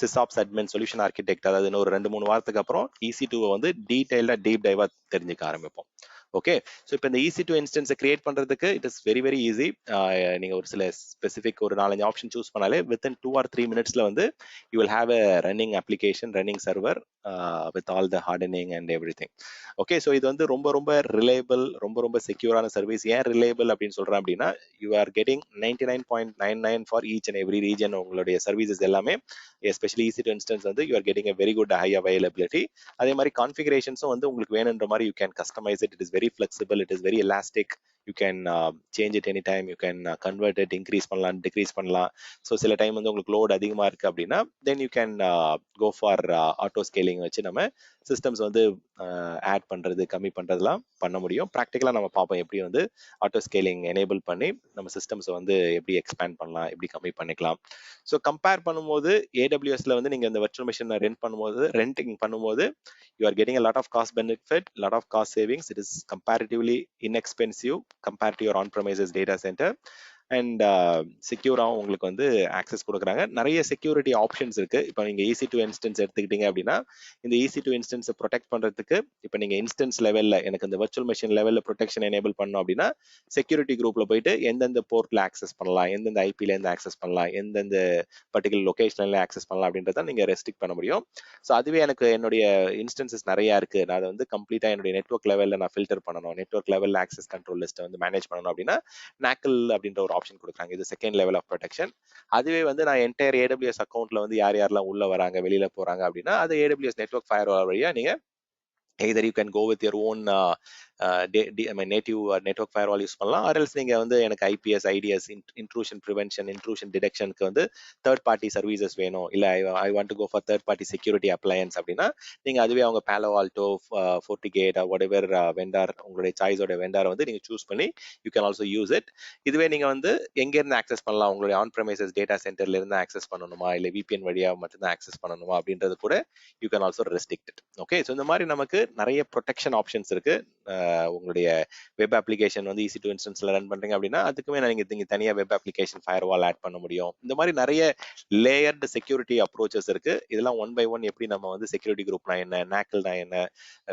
சிஸ்ஆப்ஸ் அட்மின் சொல்யூஷன் ஆர்கிடெக்ட் அதாவது இன்னொரு 2-3 வாரத்துக்கு அப்புறம் EC2 வந்து டீடைலா டீப் டைவா தெரிஞ்சுக்க ஆரம்பிப்போம். ஓகே, ஸோ இப்போ இந்த EC2 இன்ஸ்டன்ஸை கிரியேட் பண்றதுக்கு it is very very easy. நீங்க ஒரு சில ஸ்பெசிஃபிக் ஒரு 4-5 ஆப்ஷன் சூஸ் பண்ணாலே வித்தின் 2 or 3 minutesல வந்து you will have a running application, running server with all the hardening and every thing. Okay, so இது வந்து ரொம்ப ரொம்ப ரிலையபிள், ரொம்ப ரொம்ப செக்யூரான சர்வீஸ். ஏன் ரிலையபிள் அப்படின்னு சொல்றேன் அப்படின்னா you are getting 99.99 for each and every region. உங்களுடைய சர்வீசஸ் எல்லாமே எஸ்பெஷலி EC2 இன்ஸ்டன்ஸ் வந்து you are getting a very good high availability. அதே மாதிரி கான்ஃபிகரேஷன்ஸும் வந்து உங்களுக்கு வேணுன்ற மாதிரி you can customize it. It is very flexible, it is very elastic. You can change it any time, you can convert it, increase பண்ணலாம், decrease பண்ணலாம். So சில time வந்து உங்களுக்கு லோட் அதிகமாக இருக்கு அப்படின்னா then you can go for auto scaling வச்சு நம்ம சிஸ்டம்ஸ் வந்து ஆட் பண்றது கம்மி பண்றதுலாம் பண்ண முடியும். ப்ராக்டிக்கலாக நம்ம பார்ப்போம் எப்படி வந்து ஆட்டோ ஸ்கேலிங் எனேபிள் பண்ணி நம்ம சிஸ்டம்ஸை வந்து எப்படி எக்ஸ்பேண்ட் பண்ணலாம், எப்படி கம்மி பண்ணிக்கலாம். ஸோ கம்பேர் பண்ணும்போது AWSல வந்து நீங்க இந்த வர்ச்சுவல் மிஷினை ரெண்டிங் பண்ணும்போது you are getting a lot of cost benefit, lot of cost savings. It is comparatively inexpensive compared to your on-premises data center. And செக்யூராகவும் உங்களுக்கு வந்து ஆக்சஸ் கொடுக்குறாங்க. நிறைய செக்யூரிட்டி ஆப்ஷன்ஸ் இருக்கு. இப்போ நீங்க EC2 இன்ஸ்டன்ஸ் எடுத்துக்கிட்டீங்க அப்படின்னா இந்த EC2 இன்ஸ்டன்ஸை ப்ரொடெக்ட் பண்றதுக்கு இப்போ நீங்க இன்ஸ்டன்ஸ் லெவல்ல எனக்கு இந்த வர்ச்சுவல் மிஷின் லெவல்ல ப்ரொடெக்ஷன் எனேபிள் பண்ணோம் அப்படின்னா செக்யூரிட்டி குரூப்ல போயிட்டு எந்தெந்த போர்ட்ல ஆக்சஸ் பண்ணலாம், எந்தெந்த ஐபில இருந்து ஆக்சஸ் பண்ணலாம், எந்தெந்த பர்டிகுலர் லொகேஷன்ல ஆக்சஸ் பண்ணலாம் அப்படின்றத நீங்க ரெஸ்ட்ரிக்ட் பண்ண முடியும். ஸோ அதுவே எனக்கு என்னுடைய இன்ஸ்டன்சஸ் நிறைய இருக்கு, நான் அதை வந்து கம்ப்ளீட்டா என்னுடைய நெட்வொர்க் லெவல்ல நான் ஃபில்டர் பண்ணணும், நெட்வொர்க் லெவல்ல ஆக்சஸ் கண்ட்ரோல் லிஸ்ட்டை வந்து மேனேஜ் பண்ணணும் அப்படின்னா NACL அப்படின்ற ஒரு ஆப்ஷன் கொடுக்குறாங்க. இது செகண்ட் லெவல் ஆஃப் ப்ரொடெக்ஷன். அதுவே வந்து நான் என்டையர் AWS அக்கௌண்ட்ல வந்து யார் யாரெல்லாம் உள்ள வராங்க வெளியில போறாங்க அப்படின்னா அது AWS நெட்வொர்க் ஃபயர்வால் வழியா நீங்க either you can go with your own native network firewall use பண்ணலாம், or else நீங்க வந்து எனக்கு IPS, IDS, intrusion prevention, intrusion detectionக்கு வந்து தேர்ட் பார்ட்டி சர்வீசஸ் வேணும், இல்ல I want to go for third party security appliance அப்படின்னா நீங்க அதுவே அவங்க Palo Alto, FortiGate, whatever vendor உங்களுடைய சாய்ஸோட வெண்டாரை வந்து நீங்க சூஸ் பண்ணி you can also use it. இதுவே நீங்க வந்து எங்க இருந்து ஆக்சஸ் பண்ணலாம், உங்களுடைய ஆன் ப்ரெமைசஸ் டேட்டா சென்டர்ல இருந்து ஆக்சஸ் பண்ணணுமா இல்ல VPN வழியா மட்டும்தான் ஆக்சஸ் பண்ணணுமா அப்படின்றது கூட you can also restrict it. Okay, so இந்த மாதிரி நமக்கு நிறைய ப்ரொடெக்ஷன் ஆப்ஷன்ஸ் இருக்கு. உங்களுடைய வெப் அப்ளிகேஷன் வந்து EC2 இன்ஸ்டன்ஸ்ல ரன் பண்றீங்க அப்படின்னா அதுக்குமே நீங்க தனியா வெப் அப்ளிகேஷன் ஃபயர்வால் ஆட் பண்ண முடியும். இந்த மாதிரி நிறைய லேயர்டு செக்யூரிட்டி அப்ரோச்சஸ் இருக்கு. இதெல்லாம் ஒன் பை ஒன் எப்படி நம்ம வந்து செக்யூரிட்டி குரூப்னா என்ன, NACLனா என்ன,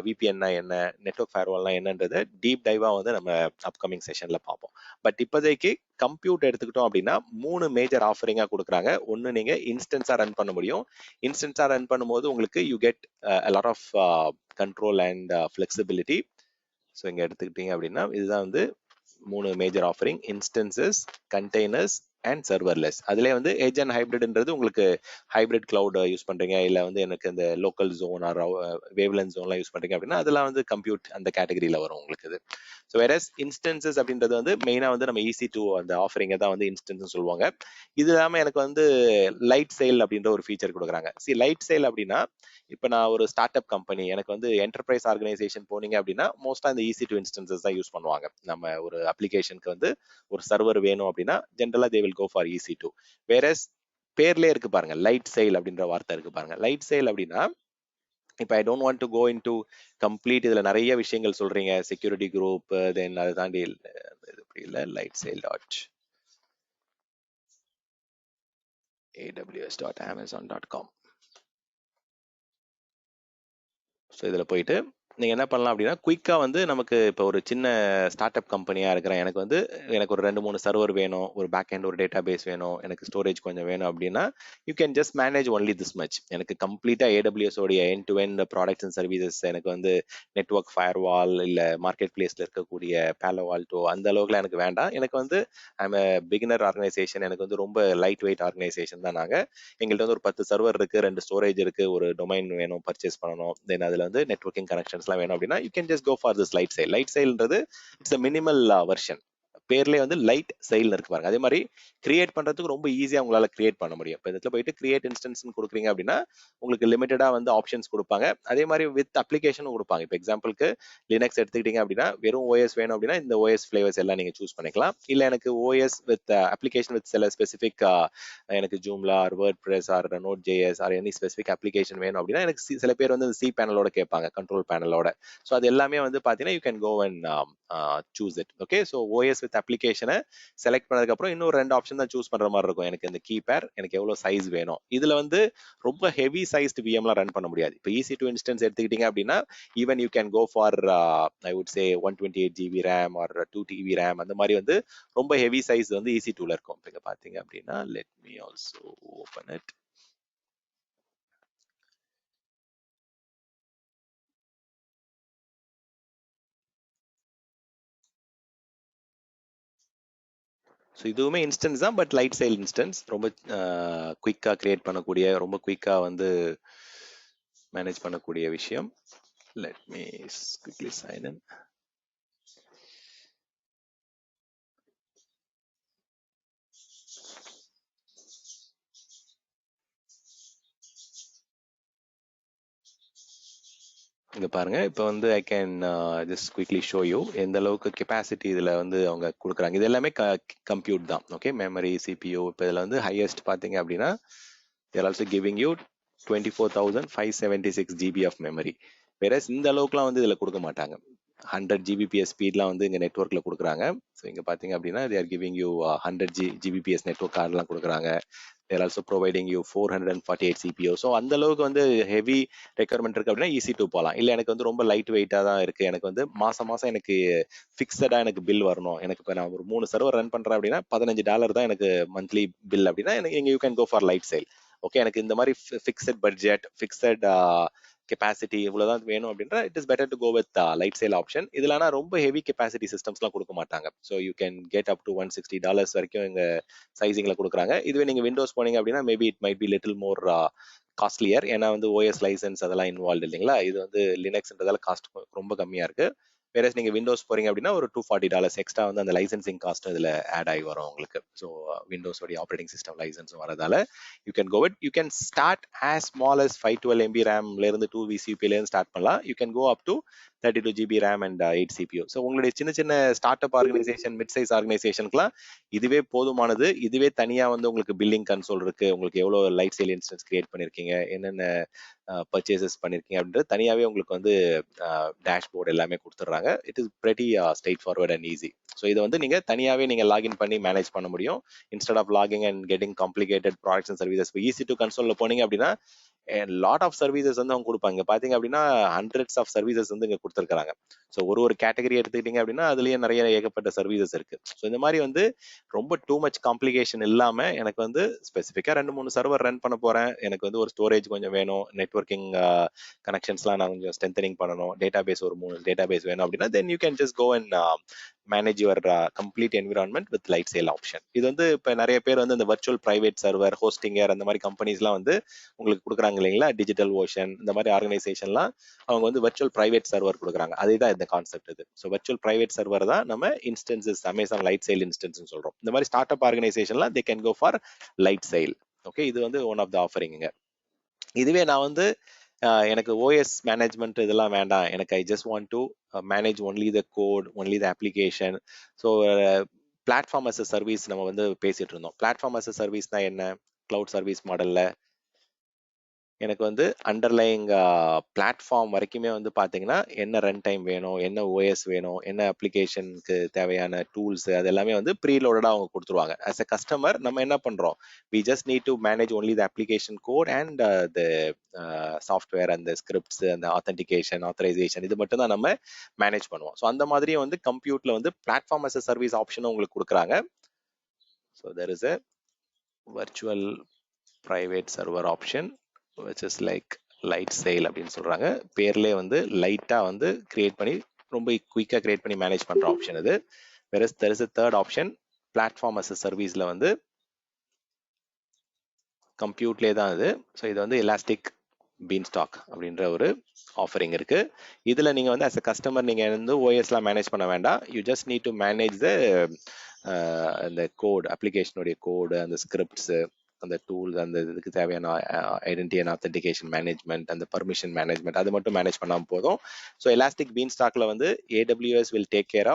VPNனா என்ன, நெட்வொர்க் ஃபயர்வால்னா என்னன்றது டீப் டைவா வந்து நம்ம அப்கமிங் செஷன்ல பார்ப்போம். பட் இப்போதைக்கு கம்ப்யூட் எடுத்துக்கிட்டோம் அப்படின்னா 3 மேஜர் ஆஃபரிங்கா கொடுக்குறாங்க. ஒன்னு நீங்க இன்ஸ்டன்ஸா ரன் பண்ண முடியும். இன்ஸ்டன்ஸா ரன் பண்ணும்போது உங்களுக்கு you get a lot of control and flexibility. So இங்கே எடுத்துக்கிட்டீங்க அப்படின்னா இதுதான் வந்து 3 major offering: instances, containers and serverless. அதுலேயே வந்து எட்ஜ் அண்ட் ஹைப்ரிட்ன்றது உங்களுக்கு ஹைப்ரிட் கிளவுட் யூஸ் பண்றீங்க, இல்லை வந்து எனக்கு இந்த லோக்கல் ஜோன் ஆர் வேவ்லென்த் ஜோன்லாம் யூஸ் பண்றீங்க அப்படின்னா அதெல்லாம் வந்து கம்ப்யூட் அந்த கேட்டகரியில வரும் உங்களுக்கு இது. ஸோ வேறஸ் இன்ஸ்டன்சஸ் அப்படின்றது வந்து மெயினாக வந்து நம்ம EC2 அந்த ஆஃபரிங்கை தான் வந்து இன்ஸ்டன்ஸ் சொல்லுவாங்க. இது இல்லாமல் எனக்கு வந்து லைட் சேல் அப்படின்ற ஒரு ஃபீச்சர் கொடுக்குறாங்க. லைட் சேல் அப்படின்னா இப்போ நான் ஒரு ஸ்டார்ட் அப் கம்பெனி, எனக்கு வந்து என்டர்பிரைஸ் ஆர்கனைசேஷன் போனீங்க அப்படின்னா மோஸ்டா இந்த EC2 இன்ஸ்டன்சஸ் தான் யூஸ் பண்ணுவாங்க. நம்ம ஒரு அப்ளிகேஷனுக்கு வந்து ஒரு சர்வர் வேணும் அப்படின்னா ஜென்ரலா they will go for EC2. வேறஸ் பேர்லயே இருக்கு பாருங்க, லைட் சேல் அப்படின்ற வார்த்தை இருக்கு பாருங்க. லைட் சேல் அப்படின்னா இப்போ I don't want to go into complete, இதுல நிறைய விஷயங்கள் சொல்றீங்க, செக்யூரிட்டி குரூப், தென் அதை தாண்டி இல்லை light sale dot aws.amazon.com. So இதில் போயிட்டு நீங்க என்ன பண்ணலாம் அப்படின்னா, குயிக்கா வந்து நமக்கு இப்போ ஒரு சின்ன ஸ்டார்ட் அப் கம்பெனியா இருக்கிறேன். எனக்கு ஒரு 2, 3 சர்வர் வேணும். ஒரு பேக் எண்ட் ஒரு டேட்டாபேஸ் வேணும். எனக்கு ஸ்டோரேஜ் கொஞ்சம் வேணும் அப்படின்னா, you can just manage only this much. எனக்கு கம்ப்ளீட்டா AWS உடைய end to end products and services எனக்கு வந்து நெட்வொர்க் ஃபயர்வால் இல்ல மார்க்கெட் பிளேஸ்ல இருக்கக்கூடிய பேலோ ஆல்டோ அந்த அளவுக்குலாம் எனக்கு வேண்டாம். எனக்கு வந்து ஐம் பிகினர் ஆர்கனைசேஷன். எனக்கு வந்து ரொம்ப லைட் வெயிட் ஆர்கனைசேஷன் தான் நாங்க. எங்கள்ட்ட வந்து ஒரு 10 சர்வர் இருக்கு, 2 ஸ்டோரேஜ் இருக்கு, ஒரு டொமைன் வேணும், பர்ச்சேஸ் பண்ணணும். தென் அதுல வந்து நெட்வொர்க்கிங் கனெக்ஷன்ஸ்லாம் வேணும் அப்படின்னா you can just go for this Lightsail. லைட் செயல்ன்றது இட்ஸ் மினிமல் வெர்ஷன். பேர்லயே வந்து லைட் செயல் இருக்கு பாருங்க. அதே மாதிரி கிரியேட் பண்றதுக்கு ரொம்ப ஈஸியா உங்களால கிரியேட் பண்ண முடியும். இப்போ இதுல போயிட்டு கிரியேட் இன்ஸ்டன்ஸ் கொடுக்குறீங்க அப்படின்னா உங்களுக்கு லிமிட்டடா வந்து ஆப்ஷன்ஸ் கொடுப்பாங்க. அதே மாதிரி வித் அப்ளிகேஷனும் கொடுப்பாங்க. இப்போ எக்ஸாம்பிளுக்கு லினக்ஸ் எடுத்துக்கிட்டீங்க அப்படின்னா வெறும் ஓஎஸ் வேணும் அப்படின்னா இந்த ஓஎஸ் ஃபிளேவர்ஸ் எல்லாம் நீங்க சூஸ் பண்ணிக்கலாம். இல்ல எனக்கு ஓஎஸ் வித் அப்ளிகேஷன் வித் சில ஸ்பெசிபிக் எனக்கு Joomla or WordPress or Node JS or any specific application வேணும் அப்படின்னா எனக்கு சில பேர் வந்து சி பேனலோட கேட்பாங்க, கண்ட்ரோல் பேனலோட. ஸோ அது எல்லாமே வந்து பார்த்தீங்கன்னா you can go and choose it. Okay, so OS with அப்ளிகேஷனை செலக்ட் பண்ணதுக்கப்புறம் இன்னும் 2 ஆப்ஷன் தான் சூஸ் பண்ற மாதிரி இருக்கும். எனக்கு இந்த கீபேர், எனக்கு எவ்வளோ சைஸ் வேணும். இதுல வந்து ரொம்ப ஹெவி சைஸ்டு விஎம்லாம் ரன் பண்ண முடியாது. இப்போ EC2 இன்ஸ்டன்ஸ் எடுத்துக்கிட்டீங்க அப்படின்னா even you can go for I would say 128 GB RAM or 2 TB RAM அந்த மாதிரி வந்து ரொம்ப ஹெவி சைஸ் வந்து EC2ல இருக்கும். இங்க பாத்தீங்க அப்படின்னா let me also open it. So இதுவுமே இன்ஸ்டன்ஸ் தான், பட் லைட் சைல் இன்ஸ்டன்ஸ். ரொம்ப குயிக்கா கிரியேட் பண்ணக்கூடிய, ரொம்ப குயிக்கா வந்து மேனேஜ் பண்ணக்கூடிய விஷயம். Let me quickly sign in. இங்க பாருங்க, இப்போ வந்து I can just quickly show you எந்த அளவுக்கு கெப்பாசிட்டி இதுல வந்து அவங்க கொடுக்குறாங்க. இது எல்லாமே கம்ப்யூட் தான். Okay, memory, CPU. இப்போ இதுல வந்து ஹையஸ்ட் பாத்தீங்க அப்படின்னா they're also giving you 24,576 GB of memory. வேற இந்த அளவுக்குலாம் வந்து இதுல கொடுக்க மாட்டாங்க. 100 Gbps ஸ்பீட்லாம் வந்து இங்க நெட்ஒர்க்ல கொடுக்குறாங்க. ஸோ இங்க பாத்தீங்க அப்படின்னா they are giving you 100 Gbps network கார்டெலாம் கொடுக்குறாங்க. They're also providing you 448 CPU. So அந்த அளவுக்கு வந்து ஹெவி ரெக்யர்மெண்ட் இருக்கு அப்படின்னா EC2 போகலாம். இல்லை எனக்கு வந்து ரொம்ப லைட் வெயிட்டாக தான் இருக்கு, எனக்கு வந்து மாசம் மாசம் எனக்கு ஃபிக்ஸடா எனக்கு பில் வரணும், எனக்கு இப்போ நான் ஒரு 3 சர்வர் ரன் பண்றேன் அப்படின்னா $15 தான் எனக்கு மந்த்லி பில் அப்படின்னா எனக்கு you can go for Lightsail. Okay, எனக்கு இந்த மாதிரி ஃபிக்ஸட் பட்ஜெட், ஃபிக்ஸட் கெப்பாசிட்டி இவ்வளவுதான் வேணும் அப்படின்ற it is better to go with Lightsail option. இதுல ஆனா ரொம்ப ஹெவி கெப்பாசிட்டி சிஸ்டம்ஸ்லாம் கொடுக்க மாட்டாங்க. So you can get up to $160 வரைக்கும் எங்க சைசிங்ல கொடுக்குறாங்க. இதுவே நீங்க விண்டோஸ் போனீங்க அப்படின்னா maybe it might be little more costlier. ஏன்னா வந்து ஓஎஸ் லைசன்ஸ் அதெல்லாம் இன்வால்வ் இல்லைங்களா. இது வந்து லினக்ஸ்ன்றதால காஸ்ட் ரொம்ப கம்மியா இருக்கு. வேற நீங்க விண்டோஸ் போறீங்க அப்படின்னா ஒரு $240 எக்ஸ்ட்ரா வந்து அந்த லைசன்சிங் காஸ்ட் இதுல ஆட் ஆகி வரும் உங்களுக்கு. ஸோ விண்டோஸ் உடைய ஆப்ரேட்டிங் சிஸ்டம் லைசன்ஸும் வரதால you can go it. You can start as small as 512 MB ரேம்ல இருந்து 2 VCP ல இருந்து ஸ்டார்ட் பண்ணலாம். You can go up to 32 GB RAM and 8 CPU. So உங்களுடைய சின்ன சின்ன startup organization, mid size ஆர்கனைசேஷனுக்குலாம் இதுவே போதுமானது. இதுவே தனியா வந்து உங்களுக்கு பில்லிங் கன்சோல் இருக்கு, உங்களுக்கு எவ்வளவு லைட் சேல் இன்ஸ்டன்ஸ் கிரியேட் பண்ணிருக்கீங்க, என்னென்ன பர்ச்சேசஸ் பண்ணிருக்கீங்க அப்படின்றது தனியாவே உங்களுக்கு வந்து டேஷ்போர்ட் எல்லாமே கொடுத்துட்றாங்க. It is pretty straight forward and easy. So இதை வந்து நீங்க தனியாவே நீங்க லாகின் பண்ணி மேனேஜ் பண்ண முடியும். Instead of logging and getting complicated products and services. இப்போ EC2 கன்சோல்ல போனீங்க அப்படின்னா லாட் ஆஃப் சர்வீசஸ் வந்து அவங்க கொடுப்பாங்க. பாத்தீங்க அப்படின்னா ஹண்ட்ரட்ஸ் ஆஃப் சர்வீசஸ் வந்து இங்க கொடுத்துருக்காங்க. ஸோ ஒரு கேட்டகரி எடுத்துக்கிட்டீங்க அப்படின்னா அதுலயே நிறைய ஏகப்பட்ட சர்வீசஸ் இருக்கு. ஸோ இந்த மாதிரி வந்து ரொம்ப டூ மச் காம்ப்ளிகேஷன் இல்லாம எனக்கு வந்து ஸ்பெசிஃபிக்கா 2-3 சர்வர் ரன் பண்ண போறேன், எனக்கு வந்து ஒரு ஸ்டோரேஜ் கொஞ்சம் வேணும், நெட்வொர்க்கிங் கனெக்ஷன்ஸ்லாம் நான் கொஞ்சம் ஸ்ட்ரென்தனிங் பண்ணணும், டேட்டாபேஸ் ஒரு 3 டேட்டாபேஸ் வேணும் அப்படின்னா then you can just go and manage your complete environment with Lightsail option. இது வந்து இப்போ நிறைய பேர் வந்து இந்த வர்ச்சுவல் பிரைவேட் சர்வர், ஹோஸ்டிங்கர் அந்த மாதிரி கம்பெனிஸ்லாம் வந்து உங்களுக்கு கொடுக்குறாங்க இல்லைங்களா. டிஜிட்டல் ஓஷன் இந்த மாதிரி ஆர்கனைசேஷன்லாம் அவங்க வந்து வர்ச்சுவல் பிரைவேட் சர்வர் கொடுக்குறாங்க. அதுதான் இந்த கான்செப்ட். இது ஸோ வர்ச்சுவல் பிரைவேட் சர்வர் தான் நம்ம instances Amazon Lightsail instance சொல்றோம். இந்த மாதிரி ஸ்டார்ட் அப் ஆர்கனைசேஷன்லாம் they can go for Lightsail. Okay, இது வந்து ஒன் ஆஃப் த ஆஃபரிங்க. இதுவே நான் வந்து எனக்கு ஓஎஸ் மேனேஜ்மெண்ட் இதெல்லாம் வேண்டாம், எனக்கு I just want to manage only the code, only the application. So platform as a service நம்ம வந்து பேசிட்டு இருந்தோம். பிளாட்ஃபார்ம் அஸ் அ சர்வீஸ்னா என்ன? கிளவுட் சர்வீஸ் மாடல்ல எனக்கு வந்து அண்டர்லைங் பிளாட்ஃபார்ம் வரைக்குமே வந்து பார்த்தீங்கன்னா என்ன ரன் டைம் வேணும், என்ன ஓஎஸ் வேணும், என்ன அப்ளிகேஷனுக்கு தேவையான டூல்ஸ் அது எல்லாமே வந்து ப்ரீலோடடாக அவங்க கொடுத்துருவாங்க. ஆஸ் அ கஸ்டமர் நம்ம என்ன பண்ணுறோம், we just need to manage only the application code and the software, அந்த ஸ்கிரிப்ட்ஸ், அந்த ஆத்தென்டிகேஷன், ஆத்தரைசேஷன் இது மட்டும் தான் நம்ம மேனேஜ் பண்ணுவோம். ஸோ அந்த மாதிரியே வந்து கம்ப்யூட்டர்ல வந்து பிளாட்ஃபார்ம் அஸ் அ சர்வீஸ் ஆப்ஷனும் உங்களுக்கு கொடுக்குறாங்க. So there is a virtual private server option which is like light sale அப்படின்னு சொல்றாங்க. பேர்லேயே வந்து லைட்டா வந்து கிரியேட் பண்ணி ரொம்ப குயிக்கா கிரியேட் பண்ணி மேனேஜ் பண்ற ஆப்ஷன் இது. whereas there is a third option platform as a சர்வீஸ்ல வந்து கம்ப்யூட்லேயே தான் இது. ஸோ இது வந்து எலாஸ்டிக் பீன்ஸ்டாக் அப்படின்ற ஒரு ஆஃபரிங் இருக்கு. இதுல நீங்க வந்து as a கஸ்டமர் நீங்க வந்து ஓஎஸ்லாம் மேனேஜ் பண்ண வேண்டாம். You just need to manage the அந்த கோட், அப்ளிகேஷனுடைய கோடு, அந்த ஸ்கிரிப்ட்ஸ், அந்த டூல்ஸ், அந்த இதுக்கு தேவையான ஐடென்டிட்டி அண்ட் ஆத்தென்டிகேஷன் மேனேஜ்மெண்ட், அந்த பர்மிஷன் மேனேஜ்மெண்ட் அது மட்டும் மேனேஜ் பண்ணாமல் போதும். ஸோ எலாஸ்டிக் பீன்ஸ்டாக்ல வந்து AWS will take care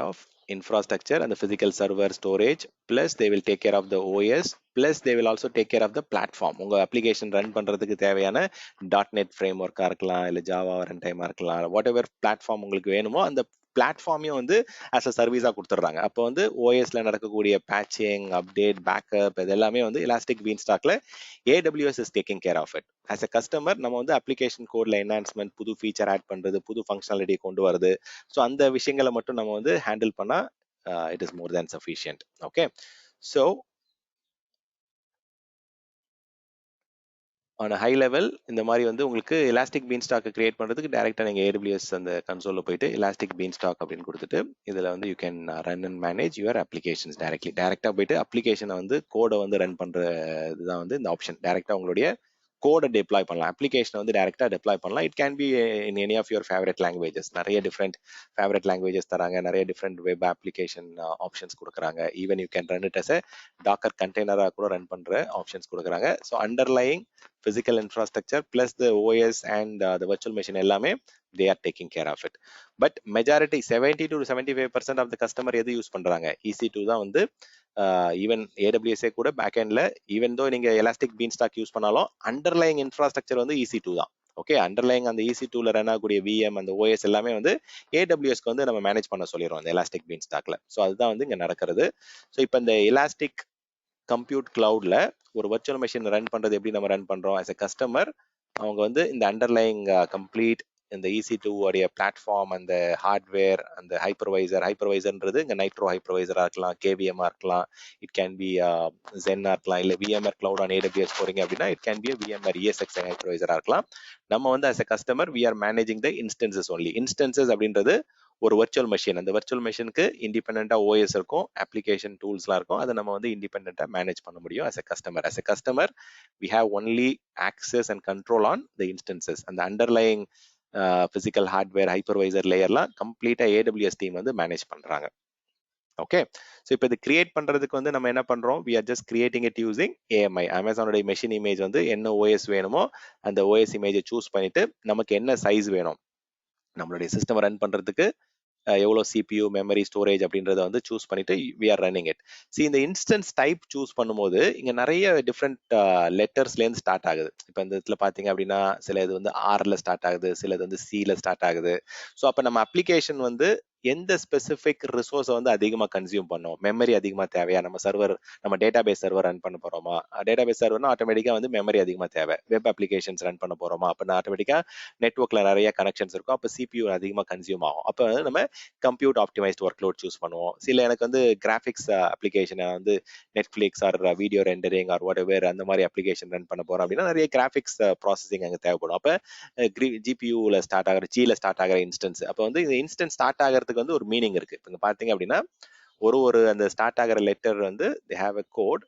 of infrastructure and the physical server storage, plus they will take care of the OS, plus they will also take care of the platform. உங்க application run பண்றதுக்கு தேவையான .NET ஃப்ரேம்வொர்க்கா இருக்கலாம், இல்ல Java run டைமா இருக்கலாம், what ever platform உங்களுக்கு வேணுமோ அந்த பிளாட்ஃபார்மையும் வந்து ஆஸ் அ சர்வீஸா கொடுத்துட்றாங்க. அப்போ வந்து ஓஎஸ்ல நடக்கக்கூடிய பேட்சிங், அப்டேட், பேக்கப் இது எல்லாமே வந்து elastic பீன்ஸ்டாக்ல AWS is taking care of it. as a customer நம்ம வந்து அப்ளிகேஷன் கோட்ல என்ஹான்ஸ்மெண்ட், புது ஃபீச்சர் ஆட் பண்றது, புது ஃபங்க்ஷனாலிட்டி கொண்டு வரது, ஸோ அந்த விஷயங்களை மட்டும் நம்ம வந்து ஹேண்டில் பண்ணா it is more than sufficient. Okay, so on high level இந்த மாதிரி வந்து உங்களுக்கு எலாஸ்டிக் பீன்ஸ்டாக் கிரியேட் பண்றதுக்கு டைரக்டா நீங்க AWS அந்த கன்சோல்ல போயிட்டு எலாஸ்டிக் பீன்ஸ்டாக் அப்படின்னு கொடுத்துட்டு இதுல வந்து you can run and manage your applications டைரக்டா போயிட்டு அப்ளிகேஷனை வந்து கோடை வந்து ரன் பண்ற இதுதான் வந்து இந்த ஆப்ஷன். டைரக்டா உங்களுடைய கோடை டெப்ளாய் பண்ணலாம், அப்ளிகேஷனை வந்து டைரக்டா டெப்ளாய் பண்ணலாம். It can be in any of your favourite languages. நிறைய டிஃப்ரெண்ட் ஃபேவரட் லாங்குவேஜஸ் தராங்க, நிறைய டிஃப்ரெண்ட் வெப் அப்ளிகேஷன் ஆப்ஷன்ஸ் கொடுக்குறாங்க. Even you can run it as a Docker கண்டெய்னரா கூட ரன் பண்ற ஆப்ஷன்ஸ் கொடுக்குறாங்க. So underlying physical infrastructure plus the OS and the virtual machine எல்லாமே they are taking care of it. But majority 70 to 75% of the customer எது use பண்றாங்க, EC2 தான் வந்து even AWS கூட பேக் எண்ட்ல ஈவன் தோ நீங்க elastic பீன்ஸ்டாக் use பண்ணாலும் underlying infrastructure வந்து EC2 தான். ஓகே, அண்டர்லைங் அந்த EC2ல ரன் ஆகக்கூடிய VM, அந்த OS எல்லாமே வந்து AWSக்கு வந்து நம்ம மேனேஜ் பண்ண சொல்லிடுவோம் அந்த எலாஸ்டிக் பீன்ஸ்டாக்ல. ஸோ அதுதான் வந்து இங்க நடக்கிறது. ஸோ இப்போ இந்த எலாஸ்டிக் கம்ப்யூட் கிளவுட்ல ஒரு வர்ச்சுவல் மெஷின் ரன் பண்றது எப்படி நம்ம ரன் பண்றோம் as a கஸ்டமர், அவங்க வந்து இந்த அண்டர்லைங் கம்ப்ளீட் இந்த EC2 உடைய பிளாட்ஃபார்ம், அந்த ஹார்ட்வேர், அந்த ஹைப்பர்வைசர்ன்றது இங்க நைட்ரோ ஹைப்பர்வைசரா இருக்கலாம், KVM இருக்கலாம், இட் கேன் பி ஜென்னா இருக்கலாம், இல்ல VMware Cloud on AWS போறீங்க அப்படின்னா it can B VMware ESX ஹைப்பர்வைசரா இருக்கலாம். நம்ம வந்து as a customer we are managing the instances only. instances அப்படின்றது ஒரு வர்ச்சுவல் மெஷின், அந்த வர்ச்சுவல் மெஷினுக்கு இண்டிபெண்டா ஓஎஸ் இருக்கும், அப்ளிகேஷன் டூல்ஸ்லாம் இருக்கும், அதை நம்ம வந்து இண்டிபெண்டா மேனேஜ் பண்ண முடியும் as a customer. as a customer we have only access and control on the instances. அந்த அண்டர்லைங் பிசிக்கல் ஹார்ட்வேர் ஹைப்பர்வைசர் லேயர்லாம் கம்ப்ளீட்டா AWS டீம் வந்து மேனேஜ் பண்றாங்க. ஓகே, ஸோ இப்போ இது கிரியேட் பண்றதுக்கு வந்து நம்ம என்ன பண்றோம், we are just creating it using AMI. அமேசானுடைய மெஷின் இமேஜ் வந்து என்ன OS வேணுமோ அந்த OS இமேஜை சூஸ் பண்ணிட்டு நமக்கு என்ன சைஸ் வேணும், நம்மளுடைய சிஸ்டம் ரன் பண்றதுக்கு எவ்வளோ CPU, மெமரி, ஸ்டோரேஜ் அப்படின்றத வந்து சூஸ் பண்ணிட்டு we are running it. இந்த இன்ஸ்டன்ஸ் டைப் சூஸ் பண்ணும்போது இங்க நிறைய டிஃப்ரெண்ட் லெட்டர்ஸ்லேருந்து ஸ்டார்ட் ஆகுது. இப்போ இந்த இடத்துல பார்த்தீங்க அப்படின்னா சில இது வந்து ஆர்ல ஸ்டார்ட் ஆகுது, சிலது வந்து சில ஸ்டார்ட் ஆகுது. ஸோ அப்போ நம்ம அப்ளிகேஷன் வந்து எந்த ஸ்பெசிஃபிக் ரிசோர்ஸை வந்து அதிகமாக கன்சியூம் பண்ணோம், மெமரி அதிகமாக தேவையா, நம்ம சர்வர், நம்ம டேட்டாபேஸ் சர்வர் ரன் பண்ண போறோமா, டேட்டாபேஸ் சர்வர்னா ஆட்டோமேட்டிக்காக வந்து மெமரி அதிகமாக தேவை, வெப் அப்ளிகேஷன்ஸ் ரன் பண்ண போறோமா அப்படின்னா ஆட்டோமேட்டிக்காக நெட்ஒர்க்ல நிறைய கனெக்ஷன்ஸ் இருக்கும், அப்போ CPU அதிகமாக கன்சியூம் ஆகும். அப்போ நம்ம compute optimized workload choose பண்ணுவோம். சில எனக்கு வந்து கிராஃபிக்ஸ் அப்ளிகேஷனை வந்து Netflix or video rendering or whatever அந்த மாதிரி அப்ளிகேஷன் ரன் பண்ண போறோம் அப்படின்னா நிறைய கிராஃபிக்ஸ் ப்ராசஸிங் அங்கே தேவைப்படும். அப்போ GPUல ஸ்டார்ட் ஆகிற, Gல ஸ்டார்ட் ஆகிற இன்ஸ்டன்ஸ், அப்போ வந்து இந்த இன்ஸ்டன்ஸ் ஸ்டார்ட் ஆகிறதுக்கு வந்து ஒரு மீனிங் இருக்கு. இப்போ பார்த்தீங்க அப்படின்னா ஒரு அந்த ஸ்டார்ட் ஆகிற லெட்டர் வந்து they have a code.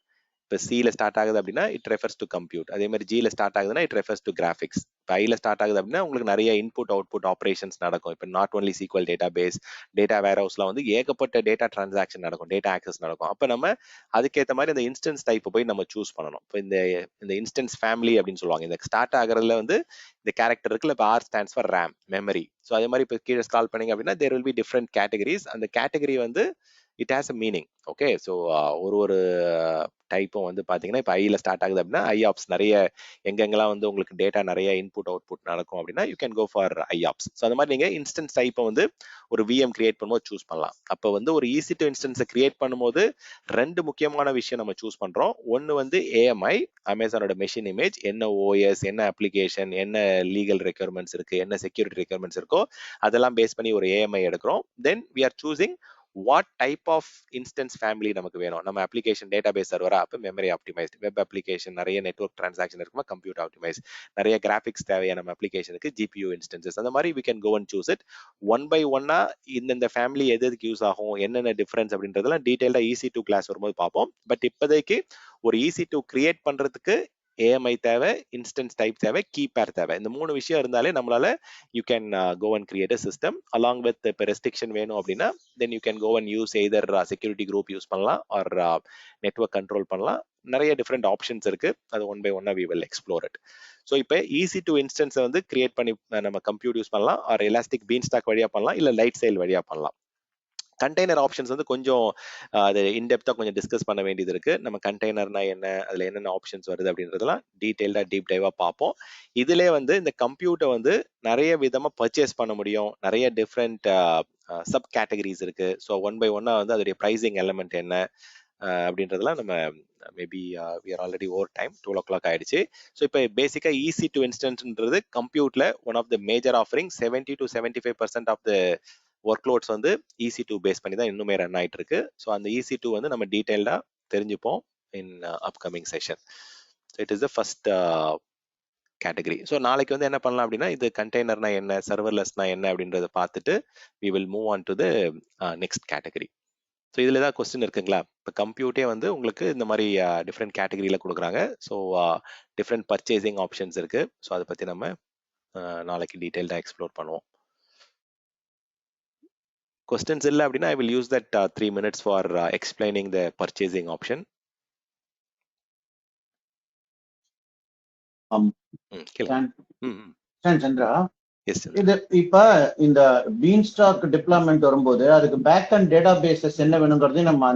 இப்போ சில ஸ்டார்ட் ஆகுது அப்படின்னா இட் ரெஃபர்ஸ் டு கம்ப்யூட், அதே மாதிரி ஜில ஸ்டார்ட் ஆகுதுன்னா இட் ரெஃபர்ஸ் டு கிராஃபிக்ஸ். இப்போ ஐல ஸ்டார்ட் ஆகுது அப்படின்னா உங்களுக்கு நிறைய இன்புட் அவுட்புட் ஆப்ரேஷன்ஸ் நடக்கும். இப்போ not only SQL database, data வேர் ஹவுஸ்லாம் வந்து ஏகப்பட்ட டேட்டா டிரான்சாக்ஷன் நடக்கும், டேட்டா ஆக்சஸ் நடக்கும். அப்போ நம்ம அதுக்கேற்ற மாதிரி இந்த இன்ஸ்டன்ஸ் டைப் போய் நம்ம சூஸ் பண்ணணும். இப்போ இந்த இன்ஸ்டன்ஸ் ஃபேமிலி அப்படின்னு சொல்லுவாங்க. இந்த ஸ்டார்ட் ஆகிறதுல வந்து இந்த கேரக்டர் இருக்குல்ல, இப்போ R stands for RAM, memory. So அதே மாதிரி இப்போ கீழே ஸ்கால் பண்ணீங்க அப்படின்னா there will be different categories. அந்த கேட்டகரி வந்து it has a meaning. Okay, so ஒரு டைப்பும் வந்து பார்த்தீங்கன்னா இப்போ ஐயில் ஸ்டார்ட் ஆகுது அப்படின்னா ஐஆப்ஸ் நிறைய எங்கெங்கெல்லாம் வந்து உங்களுக்கு டேட்டா நிறைய இன்புட் அவுட்புட் நடக்கும் அப்படின்னா you can go for IOPS. So அந்த மாதிரி நீங்கள் இன்ஸ்டன்ஸ் டைப்பை வந்து ஒரு விஎம் கிரியேட் பண்ணும்போது சூஸ் பண்ணலாம். அப்போ வந்து ஒரு ஈஸி டு இன்ஸ்டன்ஸை கிரியேட் பண்ணும்போது ரெண்டு முக்கியமான விஷயம் நம்ம சூஸ் பண்ணுறோம். ஒன்று வந்து ஏஎம்ஐ, அமேசானோட மெஷின் இமேஜ், என்ன ஓஎஸ், என்ன அப்ளிகேஷன், என்ன லீகல் ரெக்யர்மெண்ட்ஸ் இருக்கு, என்ன செக்யூரிட்டி ரெக்யர்மெண்ட்ஸ் இருக்கோ அதெல்லாம் பேஸ் பண்ணி ஒரு ஏஎம்ஐ எடுக்கிறோம். Then we are choosing what type of instance family நமக்கு வேணும். நம்ம அப்ளிகேஷன் டேட்டா பேஸ் சர்வரா, அப்போ மெமரி ஆப்டிமைஸ்ட், வெப் அப்ளிகேஷன் நிறைய நெட்வொர்க் டிரான்சாக்ஷன் இருக்குமா கம்ப்யூட்டர் ஆப்டிமைஸ், நிறைய கிராஃபிக்ஸ் தேவையான நம்ம அப்ளிகேஷனுக்கு ஜிபியூ இன்ஸ்டன்சஸ். அந்த மாதிரி we can go and choose it one by ஒன்னா. இந்த ஃபேமிலி எதுக்கு யூஸ் ஆகும், என்னென்ன டிஃபரன்ஸ் அப்படின்றதெல்லாம் டீடைல்டா ஈஸி டூ கிளாஸ் வரும்போது பார்ப்போம். பட் இப்போதைக்கு ஒரு ஈஸி டூ கிரியேட் பண்றதுக்கு ஏஎம்ஐ தேவை, இன்ஸ்டன்ஸ் டைப் தேவை, கீ பேர் தேவை. இந்த மூணு விஷயம் இருந்தாலே நம்மளால you can go and create a system. Along with இப்போ ரெஸ்ட்ரிக்ஷன் வேணும் அப்படின்னா then you can go and use either security group use பண்ணலாம் ஆர் நெட்வொர்க் கண்ட்ரோல் பண்ணலாம். நிறைய டிஃப்ரெண்ட் ஆப்ஷன்ஸ் இருக்கு. அது ஒன் பை ஒன்னா we will explore it. So இப்போ ஈஸி டு இன்ஸ்டன்ஸை வந்து கிரியேட் பண்ணி நம்ம கம்ப்யூட் யூஸ் பண்ணலாம், ஆர் எலாஸ்டிக் பீன் ஸ்டாக் வழியா பண்ணலாம், இல்லை லைட் செயல் வழியா பண்ணலாம். கண்டெய்னர் ஆப்ஷன்ஸ் வந்து கொஞ்சம் அது இன்டெப்த்தாக கொஞ்சம் டிஸ்கஸ் பண்ண வேண்டியது இருக்கு. நம்ம கண்டெய்னர்னா என்ன, அதில் என்னென்ன ஆப்ஷன்ஸ் வருது அப்படின்றதெல்லாம் டீட்டெயில்டாக டீப் டைவாக பார்ப்போம். இதிலே வந்து இந்த கம்ப்யூட்டை வந்து நிறைய விதமாக பர்ச்சேஸ் பண்ண முடியும். நிறைய டிஃப்ரெண்ட் சப் கேட்டகரிஸ் இருக்கு. ஸோ ஒன் பை ஒன்னா வந்து அதோடைய ப்ரைசிங் எலமெண்ட் என்ன அப்படின்றதெல்லாம் நம்ம maybe we are already over time 12 o'clock ஆயிடுச்சு. ஸோ இப்போ பேசிக்காக ஈஸி டு இன்ஸ்டன்ட்ன்றது கம்ப்யூட்டில் one of the major offering. 70 to 75% of the workloads வந்து ஈசி டூ பேஸ் பண்ணி தான் இன்னுமே ரன் ஆயிட்டு இருக்கு. ஸோ அந்த ஈசி டூ வந்து நம்ம டீடைல்டா தெரிஞ்சுப்போம் இன் upcoming session. It is the first category. So நாளைக்கு வந்து என்ன பண்ணலாம் அப்படின்னா இது கண்டெய்னர்னா என்ன, சர்வர்லெஸ்னா என்ன அப்படின்றத பார்த்துட்டு we will move on to the next category. So இதில் ஏதாவது கொஸ்டின் இருக்குங்களா? இப்போ கம்ப்யூட்டே வந்து உங்களுக்கு இந்த மாதிரி டிஃப்ரெண்ட் கேட்டகரியில் கொடுக்குறாங்க. ஸோ டிஃப்ரெண்ட் பர்ச்சேசிங் ஆப்ஷன்ஸ் இருக்கு. ஸோ அதை பற்றி நம்ம நாளைக்கு டீட்டெயில்டாக எக்ஸ்ப்ளோர் பண்ணுவோம். Questions illa appadina I will use that 3 minutes for explaining the purchasing option. Chandra, இது இப்ப இந்த பீன் ஸ்டாக் டிப்ளாய்மெண்ட் வரும்போது அதுக்கு பேக் அண்ட் டேட்டா பேசஸ் என்ன வேணுங்கிறது நம்ம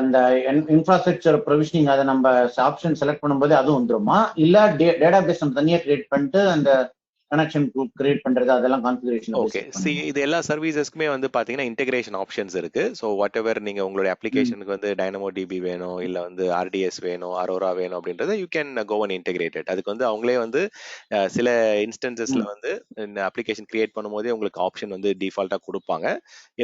அந்த இன்ஃப்ராஸ்ட்ரக்சர் ப்ரொவிஷனிங் அதை நம்ம ஆப்ஷன் செலக்ட் பண்ணும்போது அதுவும் வந்துருமா, இல்ல டேட்டா பேஸ் நம்ம தனியா கிரியேட் பண்ணிட்டு அந்த கனெக்ஷன் குரூப் கிரியேட் பண்றது அதெல்லாம் கான்ஃபிகரேஷன்? ஓகே, இது எல்லா சர்வீசஸ்க்குமே வந்து பாத்தீங்கன்னா இன்டெகிரேஷன் ஆப்ஷன்ஸ் இருக்கு. ஸோ வாட் எவர் நீங்க உங்களுடைய அப்ளிகேஷனுக்கு வந்து டைனமோ டிபி வேணும், இல்ல வந்து ஆர்டிஎஸ் வேணும், அரோரா வேணும் அப்படின்றத you can go and integrated. அதுக்கு வந்து அவங்களே வந்து சில இன்ஸ்டன்சஸ்ல வந்து இந்த அப்ளிகேஷன் கிரியேட் பண்ணும்போதே உங்களுக்கு ஆப்ஷன் வந்து டிஃபால்ட்டா கொடுப்பாங்க.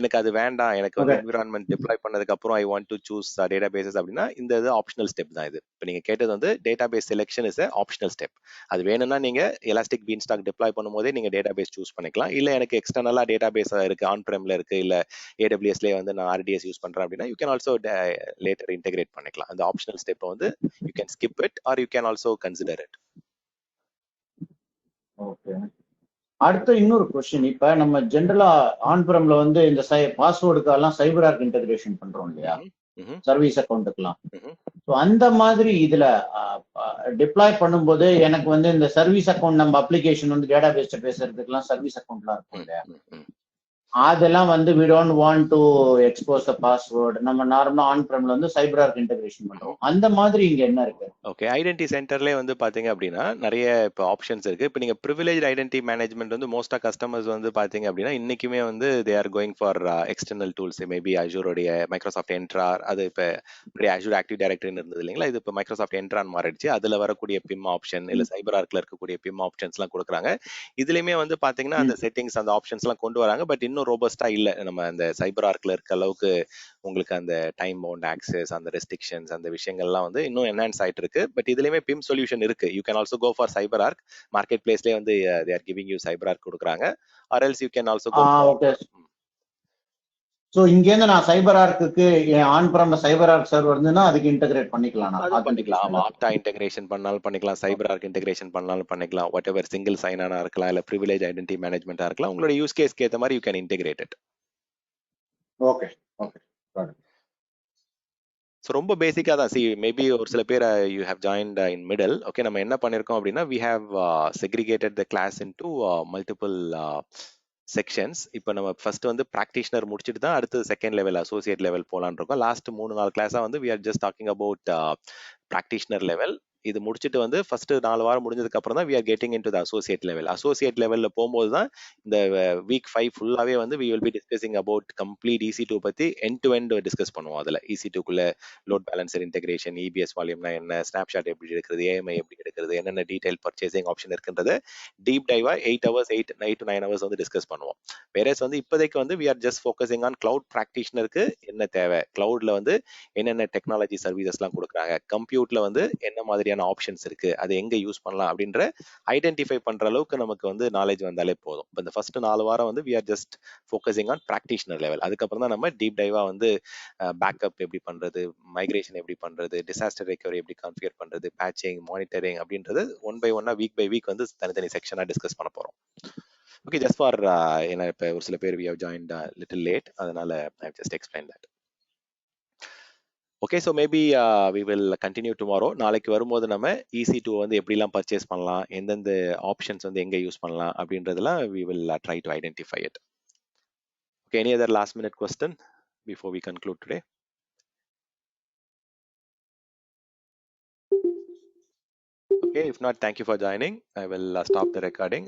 எனக்கு அது வேண்டாம், எனக்கு வந்து என்விரான்மெண்ட் டிப்ளாய் பண்ணதுக்கு அப்புறம் I want to choose databases அப்படின்னா இந்த இது ஆப்ஷனல் ஸ்டெப் தான். இது இப்போ நீங்க கேட்டது வந்து database selection is optional step. அது வேணும்னா நீங்க எலாஸ்டிக் பீன் ஸ்டாக் டிப்ளாய் பண்ணும்போதே நீங்க டேட்டா பேஸ் சூஸ் பண்ணிக்கலாம். இல்ல எனக்கு எக்ஸ்டர்னலா டேட்டா பேஸ் இருக்கு, ஆன் பிரேம்ல இருக்கு, இல்ல ஏடபிள்யூஎஸ்ல வந்து நான் ஆர்டிஎஸ் யூஸ் பண்றேன் அப்படின்னா you can also later integrate பண்ணிக்கலாம். அந்த ஆப்ஷனல் ஸ்டெப் வந்து you can skip it are you can also consider it. Okay, அடுத்த இன்னொரு கொஸ்டின். இப்ப நம்ம ஜென்ரலா ஆன் பிரேம்ல வந்து இந்த பாஸ்வேர்டுக்கு எல்லாம் சைபர் ஆர்க் இன்டெகிரேஷன் பண்றோம் இல்லையா, சர்வீஸ் அக்கௌண்ட்டுக்கலாம். அந்த மாதிரி இதுல டிப்ளாய் பண்ணும்போது எனக்கு வந்து இந்த சர்வீஸ் அக்கௌண்ட் நம்ம அப்ளிகேஷன் வந்து டேட்டா பேஸ்ட் பேசுறதுக்குலாம் சர்வீஸ் அக்கௌண்ட்லாம் இருக்கும் இல்லையா, அதெல்லாம் வந்து we don't want to expose the password. நம்ம நார்மலா ஆன் பிரேம்ல வந்து சைபர் ஆர்க் இன்டெகிரேஷன் பண்றோம். அந்த மாதிரி இங்க என்ன இருக்கு? ஓகே, ஐடென்டி சென்டர்லேயே வந்து பாத்தீங்க அப்படின்னா நிறைய இப்போ ஆப்ஷன்ஸ் இருக்கு. இப்போ நீங்க ப்ரிவிலேஜ் ஐடென்டி மேனேஜ்மெண்ட் வந்து மோஸ்டா கஸ்டமர்ஸ் வந்து பாத்தீங்க அப்படின்னா இன்னைக்குமே வந்து they are going for external tools. Maybe அஜூரோடைய மைக்ரோசாஃப்ட் என்ட்ரா, அது இப்போ அஜூர் ஆக்டிவ் டைரக்டரின்னு இருந்தது இல்லைங்களா, இது இப்போ மைக்ரோசாஃப்ட் என்ட்ரான்னு மாறிடுச்சு. அதுல வரக்கூடிய பிம் ஆப்ஷன் இல்ல சைபர் ஆர்க்ல இருக்கக்கூடிய பிம் ஆப்ஷன்ஸ் எல்லாம் கொடுக்குறாங்க. இதுலயுமே வந்து பாத்தீங்கன்னா அந்த செட்டிங்ஸ் அந்த ஆப்ஷன்ஸ் எல்லாம் கொண்டு வராங்க. பட் இன்னும் ரோபஸ்டா இல்ல. நம்ம அந்த சைபர் ஆர்க்ல இருக்க அளவுக்கு உங்களுக்கு அந்த டைம் பவுண்ட் ஆக்சஸ், அந்த ரெஸ்ட்ரிக்ஷன்ஸ், அந்த விஷயங்கள்லாம் வந்து இன்னும் என்ஹான்ஸ் ஆயிட்டு இருக்கு. பட் இதுலயுமே பிம் சொல்யூஷன் இருக்கு. You can also go for CyberArk. மார்க்கெட் பிளேஸ்லயே வந்து they are giving you CyberArk கொடுக்குறாங்க. Or else you can also go. Okay, so இங்க இருந்து நான் சைபர் ஆர்க்குக்கு ஆன் பிரேம்ல சைபர் ஆர்க் சர்வர் இருந்துன்னா அதுக்கு இன்டெகிரேட் பண்ணிக்கலாம். ஆமா, ஆப்டா இன்டெகிரேஷன் பண்ணாலும் பண்ணிக்கலாம், சைபர் ஆர்க் இன்டெகிரேஷன் பண்ணாலும் பண்ணிக்கலாம். வாட் எவர் சிங்கிள் சைன் ஆனா இருக்கலாம், இல்ல ப்ரிவிலேஜ் ஐடென்டி மேனேஜ்மெண்டா இருக்கலாம். உங்களோட யூஸ் கேஸ்க்கு ஏத்த மாதிரி you can integrate it. Okay okay. So ரொம்ப பேசிக்காக தான். சி மேபி ஒரு சில பேர் you have joined in middle. Okay, நம்ம என்ன பண்ணியிருக்கோம் அப்படின்னா we have segregated the class into multiple sections. இப்போ நம்ம ஃபர்ஸ்ட் வந்து ப்ராக்டிஷனர் முடிச்சுட்டு தான் அடுத்து செகண்ட் லெவல் அசோசியேட் லெவல் போலான்னு இருக்கோம். லாஸ்ட் 3-4 கிளாஸா வந்து we are just talking about practitioner level. இது முடிச்சுட்டு வந்து ஃபர்ஸ்ட் 4 வாரம் முடிஞ்சதுக்கு அப்புறம் தான் we are getting into the associate level. Associate லெவல்ல போகும்போது தான் இந்த வீக் 5 ஃபுல்லாவே வந்து we will be discussing about complete EC2 பத்தி end to end டிஸ்கஸ் பண்ணுவோம். அதுல EC2 குள்ள லோட் பேலன்சர் இன்டெகிரேஷன், EBS வால்யூம்னா என்ன, ஸ்னாப்ஷாட் எப்படி எடுக்கிறது, AMI எப்படி எடுக்கிறது, என்னென்ன டீடைல் பர்ச்சேசிங் ஆப்ஷன் இருக்குன்றது டீப் டைவா 8 hours 8 to 9 hours வந்து டிஸ்கஸ் பண்ணுவோம். வேறஸ் வந்து இப்போதைக்கு வந்து we are just focusing on cloud practitionerக்கு என்ன தேவை, கிளவுட்ல வந்து என்னென்ன டெக்னாலஜி சர்வீசஸ்லாம் கொடுக்குறாங்க, கம்ப்யூட்ல வந்து என்ன மாதிரியான ஆப்ஷன்ஸ் இருக்கு, அதை எங்க யூஸ் பண்ணலாம் அப்படின்ற ஐடென்டிஃபை பண்ற அளவுக்கு நமக்கு வந்து நாலேஜ் வந்தாலே போதும். இப்போ இந்த ஃபர்ஸ்ட் 4 வாரம் வந்து we are just focusing on practitioner level. அதுக்கப்புறம் தான் நம்ம டீப் டைவா வந்து பேக்கப் எப்படி பண்றது, மைக்ரேஷன் எப்படி பண்றது, டிசாஸ்டர் ரெக்கவரி எப்படி கான்ஃபிகர் பண்றது, பேட்சிங், மானிட்டரிங் அப்படின்றது ஒன் பை ஒன்னா வீக் பை வீக் வந்து தனித்தனி செக்ஷனா டிஸ்கஸ் பண்ண போறோம். ஓகே, ஜஸ்ட் ஃபார் ஏன்னா இப்போ ஒரு சில பேர் we have joined little late, அதனால I have just explained that. Okay, so maybe we will continue tomorrow. நாளைக்கு வரும்போது நம்ம EC2 வந்து எப்படிலாம் பர்ச்சேஸ் பண்ணலாம், எந்தெந்த ஆப்ஷன்ஸ் வந்து எங்கே யூஸ் பண்ணலாம் அப்படின்றதெல்லாம் we will try to identify it. Okay, any other last minute question before we conclude today? Okay, if not, thank you for joining. I will stop the recording.